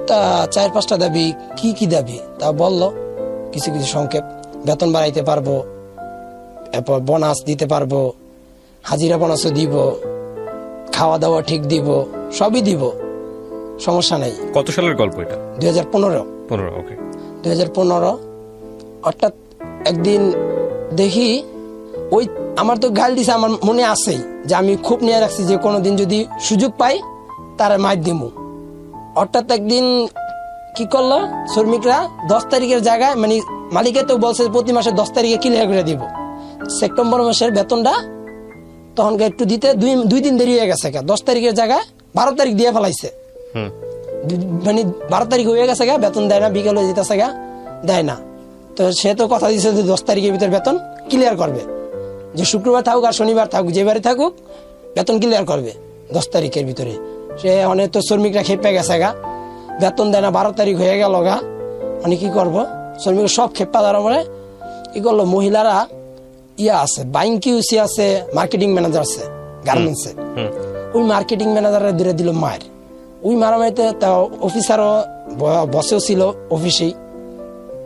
তা 4-5টা দাবি কি কি দাবি তা বললো, কিছু কিছু সংক্ষেপ, বেতন বাড়াইতে পারবো, এরপর বোনাস দিতে পারবো, হাজিরা বোনাসও দিব, খাওয়া দাওয়া ঠিক দিব, সবই দিব, সমস্যা নাই। কত সালের গল্প এটা? 2015। ওকে। 2015 অর্থাৎ একদিন দেখি ওই আমার তো গাল দিছে, আমার মনে আছেই যে আমি খুব নিয়ে রাখছি যে কোনোদিন যদি সুযোগ পাই তারা মাইর দিমু। অর্থাৎ একদিন কি করলো শ্রমিকরা 10 তারিখের জায়গায়, মানে মালিকে তো বলছে প্রতি মাসে 10 তারিখে ক্লিয়ার করে দিব। সেপ্টেম্বর মাসের বেতনটা তখন একটু দিতে 2 দিন দেরি হয়ে গেছে, 10 তারিখের জায়গায় 12 তারিখ দিয়ে ফেলাইছে। মানে 12 তারিখ হয়ে গেছে, বেতন দেয় না, বিকেল হয়ে যেতেছে, দেয় না। তো সে তো কথা দিচ্ছে যে 10 তারিখের ভিতরে বেতন ক্লিয়ার করবে, যে শুক্রবার থাকুক আর শনিবার থাকুক, যে বারে থাকুক বেতন ক্লিয়ার করবে 10 তারিখের ভিতরে। সে অনেক তো শ্রমিকরা খেপে গেছে, বেতন দেয় না, 12 তারিখ হয়ে গেল, মানে কি করবো, শ্রমিক সব খেপা ধরা পরে কি করলো, মহিলারা আছে বাইং কিউসি আছে, মার্কেটিং ম্যানেজার আছে গার্মেন্টসে, ওই মার্কেটিং ম্যানেজারের ধরে দিল মায়ের। ওই মারামারিতে তা অফিসারও বসেও ছিল অফিসেই,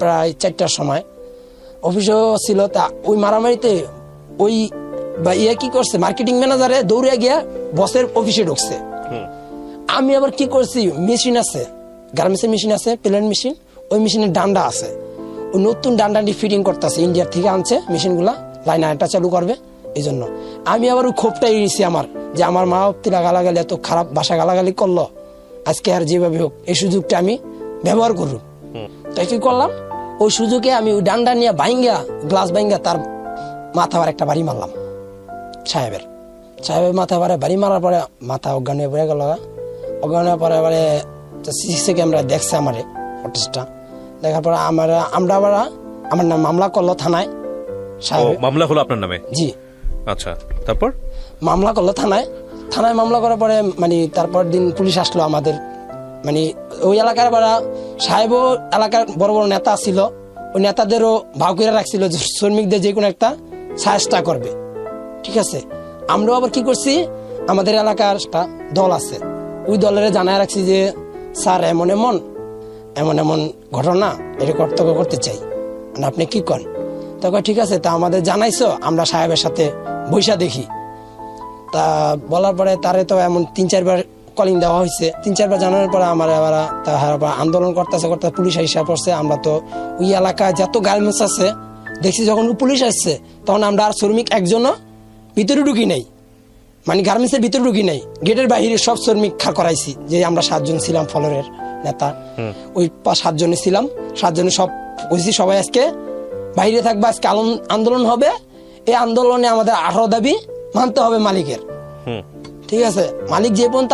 প্রায় 4টার সময় অফিসেও ছিল। তা ওই মারামারিতে ওই কি করছে, মার্কেটিং ম্যানেজারে দৌড়ে গিয়া বসের অফিসে ঢুকছে। আমি আবার কি করছি, মেশিন আছে গার্মেন্টসের, মেশিন আছে প্লেন মেশিন, ওই মেশিনের ডান্ডা আছে, ওই নতুন ডান্ডাটি ফিটিং করতেছে, ইন্ডিয়ার থেকে আনছে মেশিনগুলা, লাইন আরেকটা চালু করবে। এই জন্য আমি আবার ওই ক্ষোভটাই নিয়েছি আমার, যে আমার মা তিলা গালাগালি এত খারাপ ভাষা গালাগালি করলো, আজকে আর যেভাবে হোক এই সুযোগটা আমি ব্যবহার করব। তাই কি করলাম, ওই সুযোগে আমি ওই ডান্ডা নিয়ে গ্লাস ভাঙ্গা তার মাথা আর একটা বাড়ি মারলাম। সাহেবের মাথা বাড়ি মারার পরে মাথা অজ্ঞান হয়ে পড়ে গেল। অজ্ঞান হয়ে পরে এবারে সিসি ক্যামেরা দেখছে আমারে, ফটোসটা দেখার পরে আমরা আবার আমার নাম মামলা করলো থানায়। মামলা হলো আপনার নামে? জি। আচ্ছা, তারপর মামলা করলো থানায় মামলা করার পরে মানে তারপর দিন পুলিশ আসলো আমাদের, মানে ওই এলাকার সাহেবও এলাকার বড় বড় নেতা ছিল, ওই নেতাদেরও ভাও করে রাখছিল যে শ্রমিকদের যে কোনো একটা সাহায্য করবে। ঠিক আছে, আমরাও আবার কি করছি, আমাদের এলাকার একটা দল আছে, ওই দলের জানায় রাখছি যে স্যার এমন এমন ঘটনা এটা কর্তব্য করতে চাই, মানে আপনি কি করেন। তখন ঠিক আছে, তা আমাদের জানাইছো, আমরা সাহেবের সাথে বৈশা দেখি। তা বলার পরে তারে তো এমন 3-4 বার কলিং দেওয়া হয়েছে, 3-4 বার জানানোর পরে আমার আবার আন্দোলন করতে পুলিশ হিসাব করছে। আমরা তো ওই এলাকায় যত গার্মেন্টস আছে দেখছি, যখন পুলিশ আসছে তখন আমরা আর শ্রমিক একজনও ভিতরে ঢুকি নাই, মানে গার্মেন্টসের ভিতরে ঢুকি নাই, গেটের বাইরে সব শ্রমিক খাড় করাইছি। যে আমরা 7 জন ছিলাম ফলোরের নেতা, ওই 7 জনে ছিলাম, 7 জনে সব বলছি সবাই আজকে বাইরে থাকবে, আজকে আন্দোলন হবে। এই আন্দোলনে আমাদের 18 দাবি মানতে হবে মালিকের। ঠিক আছে, মালিক যে পর্যন্ত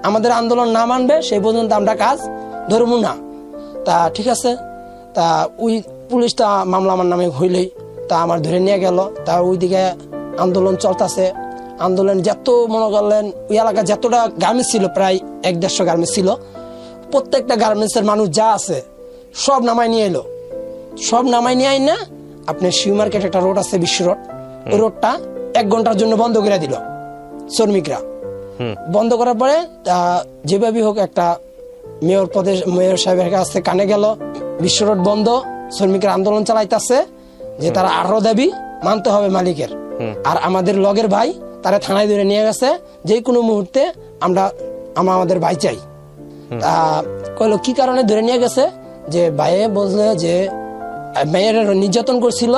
আমাদের আন্দোলন না মানবে সেই পর্যন্ত আমরা কাজ ধরবো না। তা ঠিক আছে, তা ওই পুলিশটা মামলা আমার নামে হইলেই তা আমার ধরে নিয়ে গেল। তা ওইদিকে আন্দোলন চলতেছে, আন্দোলন যত মনে করলেন ওই এলাকায় যতটা গার্মেন্টস ছিল, প্রায় 1-150 গার্মেন্টস ছিল, প্রত্যেকটা গার্মেন্টসের মানুষ যা আছে সব নামাই নিয়ে এলো। সব নামাই নিয়ে আই না, আপনার শিউ মার্কেট একটা রোড আছে, বিশ্ব রোড, ওই রোডটা 1 ঘন্টার জন্য বন্ধ করে দিল শ্রমিকরা। বন্ধ করার পরে যেভাবে হোক একটা মেয়র সাহেবের কাছে কানে গেল, বিশ্ব রোড বন্ধ, শ্রমিকরা আন্দোলন চালাইতেছে যে তারা 18 দাবি মানতে হবে মালিকের। আর আমাদের লগের ভাই তারা থানায় ধরে নিয়ে গেছে, যে কোনো মুহূর্তে আমরা আমাদের ভাই চাই। কইলো কি কারণে ধরে নিয়ে গেছে, যে ভাইয়ে বলছে যে মেয়ের নির্যাতন করছিল,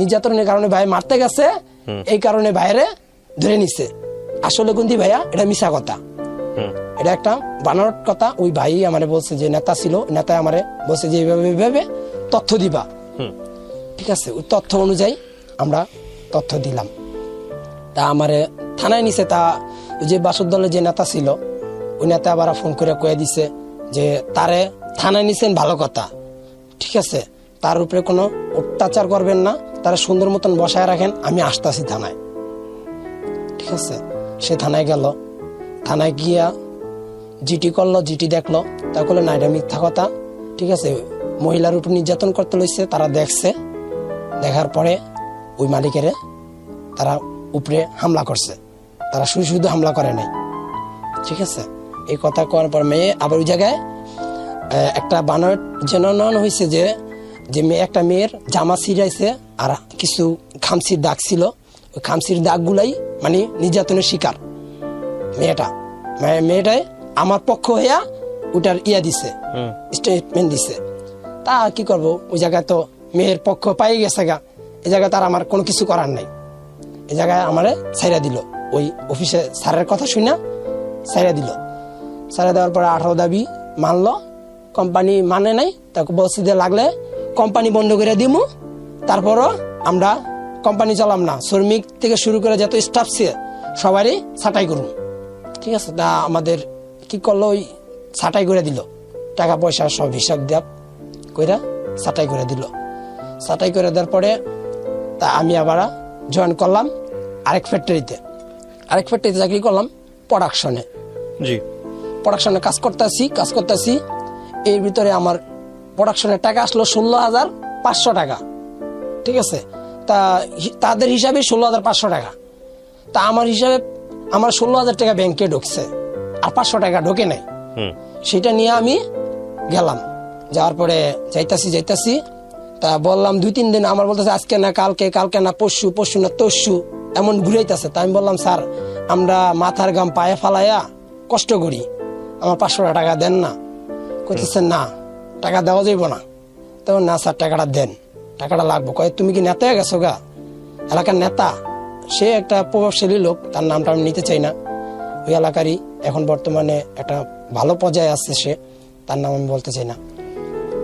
নির্যাতনের কারণে ভাই মারতে গেছে, এই কারণে ভাইরে ধরে নিছে। আসলে কিন্তু ভাইয়া এটা মিশা কথা, এটা একটা বানারট কথা। ওই ভাই আমারে বলছে, যে নেতা ছিল, নেতা আমারে বলছে যে এইভাবে তথ্য দিবা। ঠিক আছে, ওই তথ্য অনুযায়ী আমরা তথ্য দিলাম। তা আমারে থানায় নিছে। তা যে বাসুর দলের যে নেতা ছিল, ওই নেতা আবার ফোন করে কয়ে দিছে যে তারে থানায় নিছেন ভালো কথা, ঠিক আছে, তার উপরে কোনো অত্যাচার করবেন না, তারা সুন্দর মতন বসায় রাখেন, আমি আসতেছি থানায়। ঠিক আছে, সে থানায় গেল, থানায় গিয়া জিটি করলো, জিটি দেখলো, তা করলো না এটা মিথ্যা কথা। ঠিক আছে, মহিলার উপর নির্যাতন করতে লইছে, তারা দেখছে, দেখার পরে ওই মালিকের তারা উপরে হামলা করছে, তারা শুধু হামলা করে নাই। ঠিক আছে, এই কথা করার পর মেয়ে আবার ওই জায়গায় একটা বানার জানানো হয়েছে যে মেয়ে একটা মেয়ের জামা ছিঁড়াইছে আর কিছু খামসির দাগ ছিল, ওই খামসির দাগগুলাই মানে নির্যাতনের শিকার মেয়েটা। মেয়েটাই আমার পক্ষ হইয়া ওটার দিছে, স্টেটমেন্ট দিছে। তা কি করব, ওই জায়গায় তো মেয়ের পক্ষ পাই গেছে গা, এই জায়গায় তার আমার কোনো কিছু করার নাই। এই জায়গায় আমারে ছাইরা দিল, ওই অফিসে স্যারের কথা শুনে ছাইরা দিল। ছাইরা দেওয়ার পরে 18 দাবি মানলো, কোম্পানি মানে নাই, তাকে বলছি যে লাগলে কোম্পানি বন্ধ করে দিমু, তারপরও আমরা কোম্পানি চালাম না, শ্রমিক থেকে শুরু করে যত স্টাফ ছিল সবারই ছাঁটাই করুন। ঠিক আছে, তা আমাদের কি করলো, ওই ছাঁটাই করে দিল, টাকা পয়সা সব হিসাব দেব কইরা ছাঁটাই করে দিল। ছাঁটাই করে দেওয়ার পরে তা আমি আবার জয়েন করলাম আরেক ফ্যাক্টরিতে চাকরি করলাম, প্রোডাকশনে। জি, প্রোডাকশনে কাজ করতেছি। এর ভিতরে আমার প্রোডাকশনের টাকা আসলো 16,500 টাকা। ঠিক আছে, তা তাদের হিসাবে 16,500 টাকা। তা আমার হিসাবে আমার 16,000 টাকা ব্যাংকে ঢুকছে, আর 500 টাকা ঢোকে নাই। সেটা নিয়ে আমি গেলাম, যাওয়ার পরে যাইতাছি তা বললাম 2-3 দিন, আমার বলতেছে আজকে না কালকে না পরশু না তরশু, এমন ঘুরাইতেছে। তা আমি বললাম স্যার, আমরা মাথার গাম পায়ে ফালাইয়া কষ্ট করি, আমার 500 টাকা দেন না। কইতেছেন না, টাকা দেওয়া যাইব না। তখন না স্যার, টাকাটা দেন, টাকাটা লাগবো। কয় তুমি কি নেতা হয়ে গেছো গা, এলাকার নেতা? সে একটা প্রভাবশালী লোক, তার নামটা আমি নিতে চাই না, ওই এলাকারই এখন বর্তমানে একটা ভালো পর্যায়ে আছে সে, তার নাম আমি বলতে চাই না।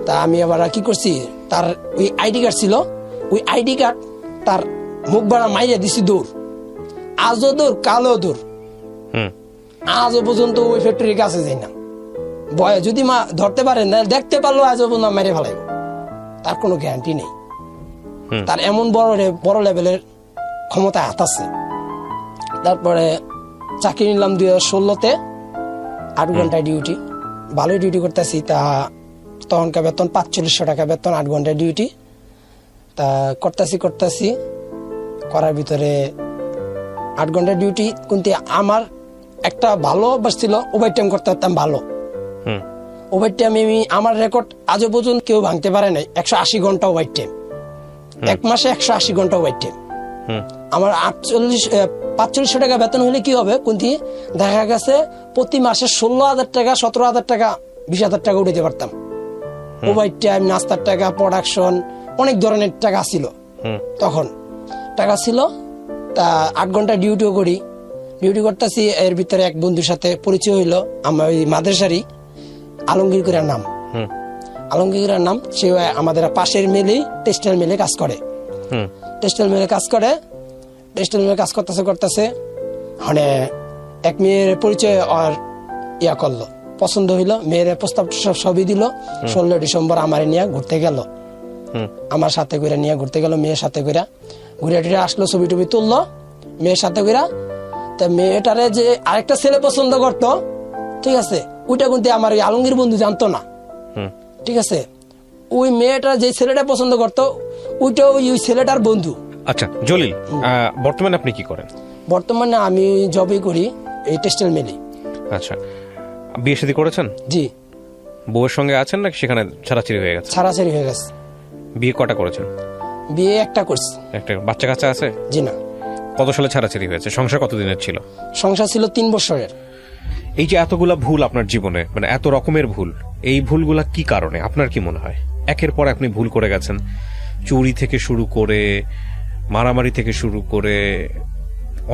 তা আমি আবার কি করছি, তার ওই আইডি কার্ড ছিল, ওই আইডি কার্ড তার মুখ বাড়া মাইরে দিছি দৌড়, আজও দৌড় কালো দৌড়, আজও পর্যন্ত ওই ফ্যাক্টরির কাছে যাই না। ভয়ে যদি মা ধরতে পারেন না, দেখতে পারলো আজও পর্যন্ত মেরে ফেলাইব, তার কোনো গ্যারান্টি নেই। তার এমন বড় লেভেলের ক্ষমতা হাত আছে। তারপরে চাকরি নিলাম 2016-তে, 8 ঘন্টায় ডিউটি, ভালোই ডিউটি করতেছি। তা তখনকার বেতন 4500 টাকা বেতন, 8 ঘন্টায় ডিউটি। তা করতেছি করার ভিতরে 8 ঘন্টার ডিউটি, কিন্তু আমার একটা ভালো অভ্যাস ছিল, ওভার টাইম করতে পারতাম ভালো। ওভার টাইম আমার রেকর্ড আজও পর্যন্ত কেউ ভাঙতে পারে নাই, 180 ঘন্টা ওভার টাইম, এক মাসে 180 ঘন্টা ওভার টাইম। আমার 4500 টাকা বেতন হলে কি হবে, কিন্তু দেখা গেছে প্রতি মাসে 16,000 টাকা, 17,000 টাকা, 20,000 টাকা উঠাতে পারতাম। ওভার টাইম, নাস্তার টাকা, প্রোডাকশন, অনেক ধরনের টাকা ছিল তখন, টাকা ছিল। তা 8 ঘন্টা ডিউটিও করি, ডিউটি করতেছি। এর ভিতরে এক বন্ধুর সাথে পরিচয় হইলো, আমার ওই মাদ্রাসারই আলমগীর করার নাম, সে আমাদের পাশের মেলেই টেক্সটাইল মিলে কাজ করে। টেক্সটাইল মিলে কাজ করতেছে মানে এক মেয়ের পরিচয় আর করলো, পছন্দ হইলো, মেয়ের প্রস্তাব সবই দিল। 16 ডিসেম্বর আমার নিয়ে ঘুরতে গেল, আমার সাথে করে নিয়ে ঘুরতে গেল, মেয়ের সাথে করে ঘুরে টুরে আসলো, ছবি টবি তুললো মেয়ের সাথে করে। তা মেয়েটারে যে আরেকটা ছেলে পছন্দ করতো, ঠিক আছে, ওইটা কিন্তু আমার ওই আলমগীর বন্ধু জানতো না। ঠিক আছে, ওই মেয়েটা যে ছেলেটা পছন্দ করতো, ওইটা ওই ছেলেটার বন্ধু। আচ্ছা জলিল, বর্তমানে আপনি কি করেন? বর্তমানে আমি জবই করি এই টেক্সটাইল মিলে। আচ্ছা, বিয়ে শাদী করেছেন? জি। বউয়ের সঙ্গে আছেন নাকি সেখানে ছাড়াছাড়ি হয়ে গেছে? ছাড়াছাড়ি হয়ে গেছে। বিয়ে কটা করেছেন? বিয়ে একটা করছি। একটা বাচ্চা কাচ্চা আছে? জি না। কত সালে ছাড়াছাড়ি হয়েছে? সংসার কতদিনের ছিল? সংসার ছিল 3 বছরের। এই যে এতগুলা ভুল আপনার জীবনে, মানে এত রকমের ভুল, এই ভুলগুলা কি কারণে আপনার কি মনে হয়? একের পর আপনি ভুল করে গেছেন, চুরি থেকে শুরু করে, মারামারি থেকে শুরু করে,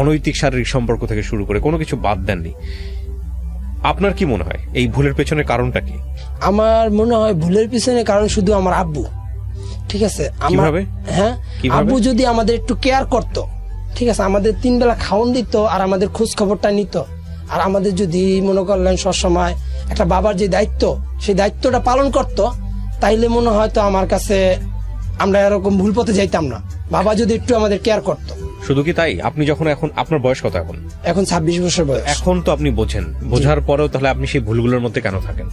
অনৈতিক শারীরিক সম্পর্ক থেকে শুরু করে, কোনো কিছু বাদ দেননি। আপনার কি মনে হয় এই ভুলের পেছনে কারণটা কি? আমার মনে হয় ভুলের পিছনে কারণ শুধু আমার আব্বু। ঠিক আছে, কিভাবে? হ্যাঁ, আব্বু যদি আমাদের একটু কেয়ার করতো, ঠিক আছে, আমাদের 3 বেলা খাওয়ান দিত, আর আমাদের খোঁজ খবরটা নিত, আর আমাদের যদি মনে করলেন সবসময় একটা বাবার যে দায়িত্ব, সেই দায়িত্বটা পালন করতো, তাইলে মনে হয়তো আমার কাছে আমরা এরকম ভুল পথে যাইতাম না। বাবা যদি একটু আমাদের কেয়ার করতো। শুধু কি তাই? আপনি যখন এখন, আপনার বয়স কত এখন? এখন 26 বছর বয়স। এখন তো আপনি বোঝেন, বোঝার পরেও তাহলে আপনি সেই ভুলগুলোর মধ্যে কেন থাকেন?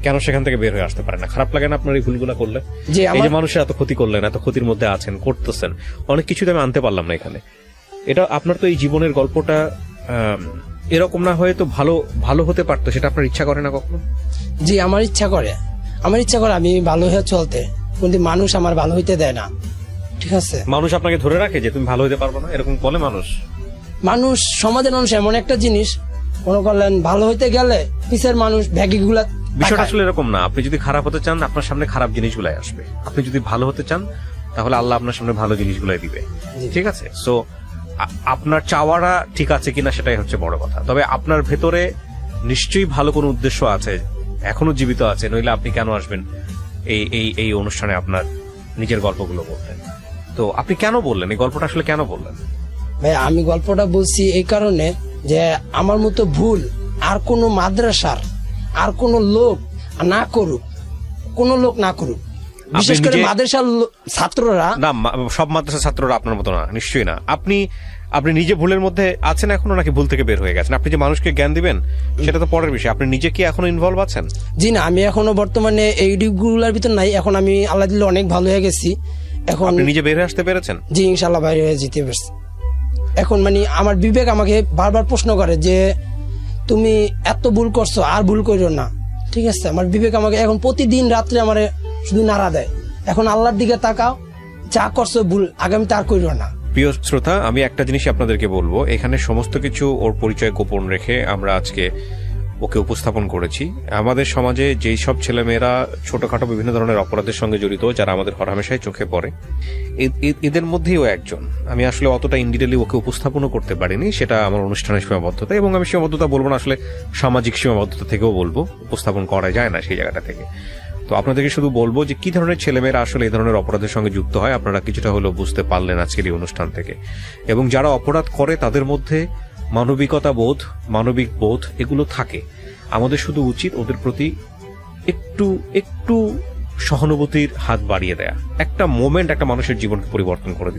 কেন সেখান থেকে বের হয়ে আসতে পারেন না? খারাপ লাগে না আপনার এই ভুলগুলো করলে? এই যে মানুষের এত ক্ষতি করলেন, এত ক্ষতির মধ্যে আছেন, করতেছেন, অনেক কিছু আমি আনতে পারলাম না এখানে। এটা আপনার তো এই জীবনের গল্পটা এরকম না হয়ে তো ভালো হতে পারতো, সেটা আপনার ইচ্ছা করে না কখনো? জি, আমার ইচ্ছা করে আমি ভালো হয়ে চলতে, কিন্তু মানুষ আমার ভালো হইতে দেয় না। ঠিক আছে, মানুষ আপনাকে ধরে রাখে যে তুমি ভালো হতে পারবো না, এরকম বলে মানুষ। সমাজের মানুষ এমন একটা জিনিস, মনে করলেন ভালো হইতে গেলে পিছের মানুষ ভ্যাগিগুলা বিষয়টা আসলে এরকম না। আপনি যদি খারাপ হতে চান আপনার সামনে খারাপ জিনিসগুলাই আসবে, আপনি যদি ভালো হতে চান তাহলে আল্লাহ আপনার সামনে ভালো জিনিসগুলাই দিবে। ঠিক আছে, সো আপনার চাওয়াটা ঠিক আছে কিনা সেটাই হচ্ছে বড় কথা। তবে আপনার ভেতরে নিশ্চয়ই ভালো কোনো উদ্দেশ্য আছে, এখনো জীবিত আছে, নইলে আপনি কেন আসবেন এই এই এই অনুষ্ঠানে আপনার নিজের গল্পগুলো বলতেন? তো আপনি কেন বললেন এই গল্পটা, আসলে কেন বললেন? ভাই আমি গল্পটা বলছি এই কারণে যে আমার মতো ভুল আর কোনো মাদ্রাসার আর কোনো লোক না করুক, কোনো লোক না করুক, বিশেষ করে মাদ্রাসার ছাত্ররা না। সব মাদ্রাসার ছাত্ররা আপনার মতো না, নিশ্চয়ই না। আপনি নিজে ভুলের মধ্যে আছেন এখনো, নাকি ভুল থেকে বের হয়ে গেছেন? আপনি যে মানুষকে জ্ঞান দিবেন সেটা তো পরের বিষয়, আপনি নিজে কি এখনো ইনভলভ আছেন? জি না, আমি এখনো বর্তমানে এই ডিগুলার ভিতর নাই। এখন আমি আল্লাহ দিলে অনেক ভালো হয়ে গেছি। এখন আপনি নিজে বের হয়ে আসতে পেরেছেন? জি ইনশাল্লাহ বাইরে হয়ে যেতে পারছি। এখন মানে আমার বিবেক আমাকে বারবার প্রশ্ন করে যে তুমি এত ভুল করছো, আর ভুল করিও না। ঠিক আছে, আমার বিবেক আমাকে এখন প্রতিদিন রাত্রে আমার শুধু নাড়া দেয়, এখন আল্লাহর দিকে তাকাও, যা করছো ভুল আগামীতে আর করিও না। প্রিয় শ্রোতা, আমি একটা জিনিসই আপনাদেরকে বলবো, এখানে সমস্ত কিছু ওর পরিচয় গোপন রেখে আমরা আজকে ওকে উপস্থাপন করেছি। আমাদের সমাজে যেই সব ছেলেমেয়েরা ছোটখাটো বিভিন্ন ধরনের অপরাধের সঙ্গে জড়িত, যারা আমাদের হরহামেশাই চোখে পড়ে, এদের মধ্যেই ও একজন। আমি আসলে অতটা ইনডিটেলি ওকে উপস্থাপনও করতে পারিনি, সেটা আমার অনুষ্ঠানের সীমাবদ্ধতা, এবং আমি সীমাবদ্ধতা বলবো না, আসলে সামাজিক সীমাবদ্ধতা থেকেও বলবো, উপস্থাপন করা যায় না সেই জায়গাটা থেকে। তো আপনাদেরকে শুধু বলবো যে কি ধরনের ছেলেমেয়েরা আসলে এই ধরনের অপরাধের সঙ্গে যুক্ত হয়, আপনারা কিছুটা হলেও বুঝতে পারলেন আজকের এই অনুষ্ঠান থেকে। এবং যারা অপরাধ করে তাদের মধ্যে মানবিকতা বোধ, মানবিক বোধ এগুলো থাকে। আমাদের শুধু উচিত ওদের প্রতি একটু একটু সহানুভূতির হাত বাড়িয়ে দেয়া। একটা মোমেন্ট একটা মানুষের জীবনকে পরিবর্তন করে দিতে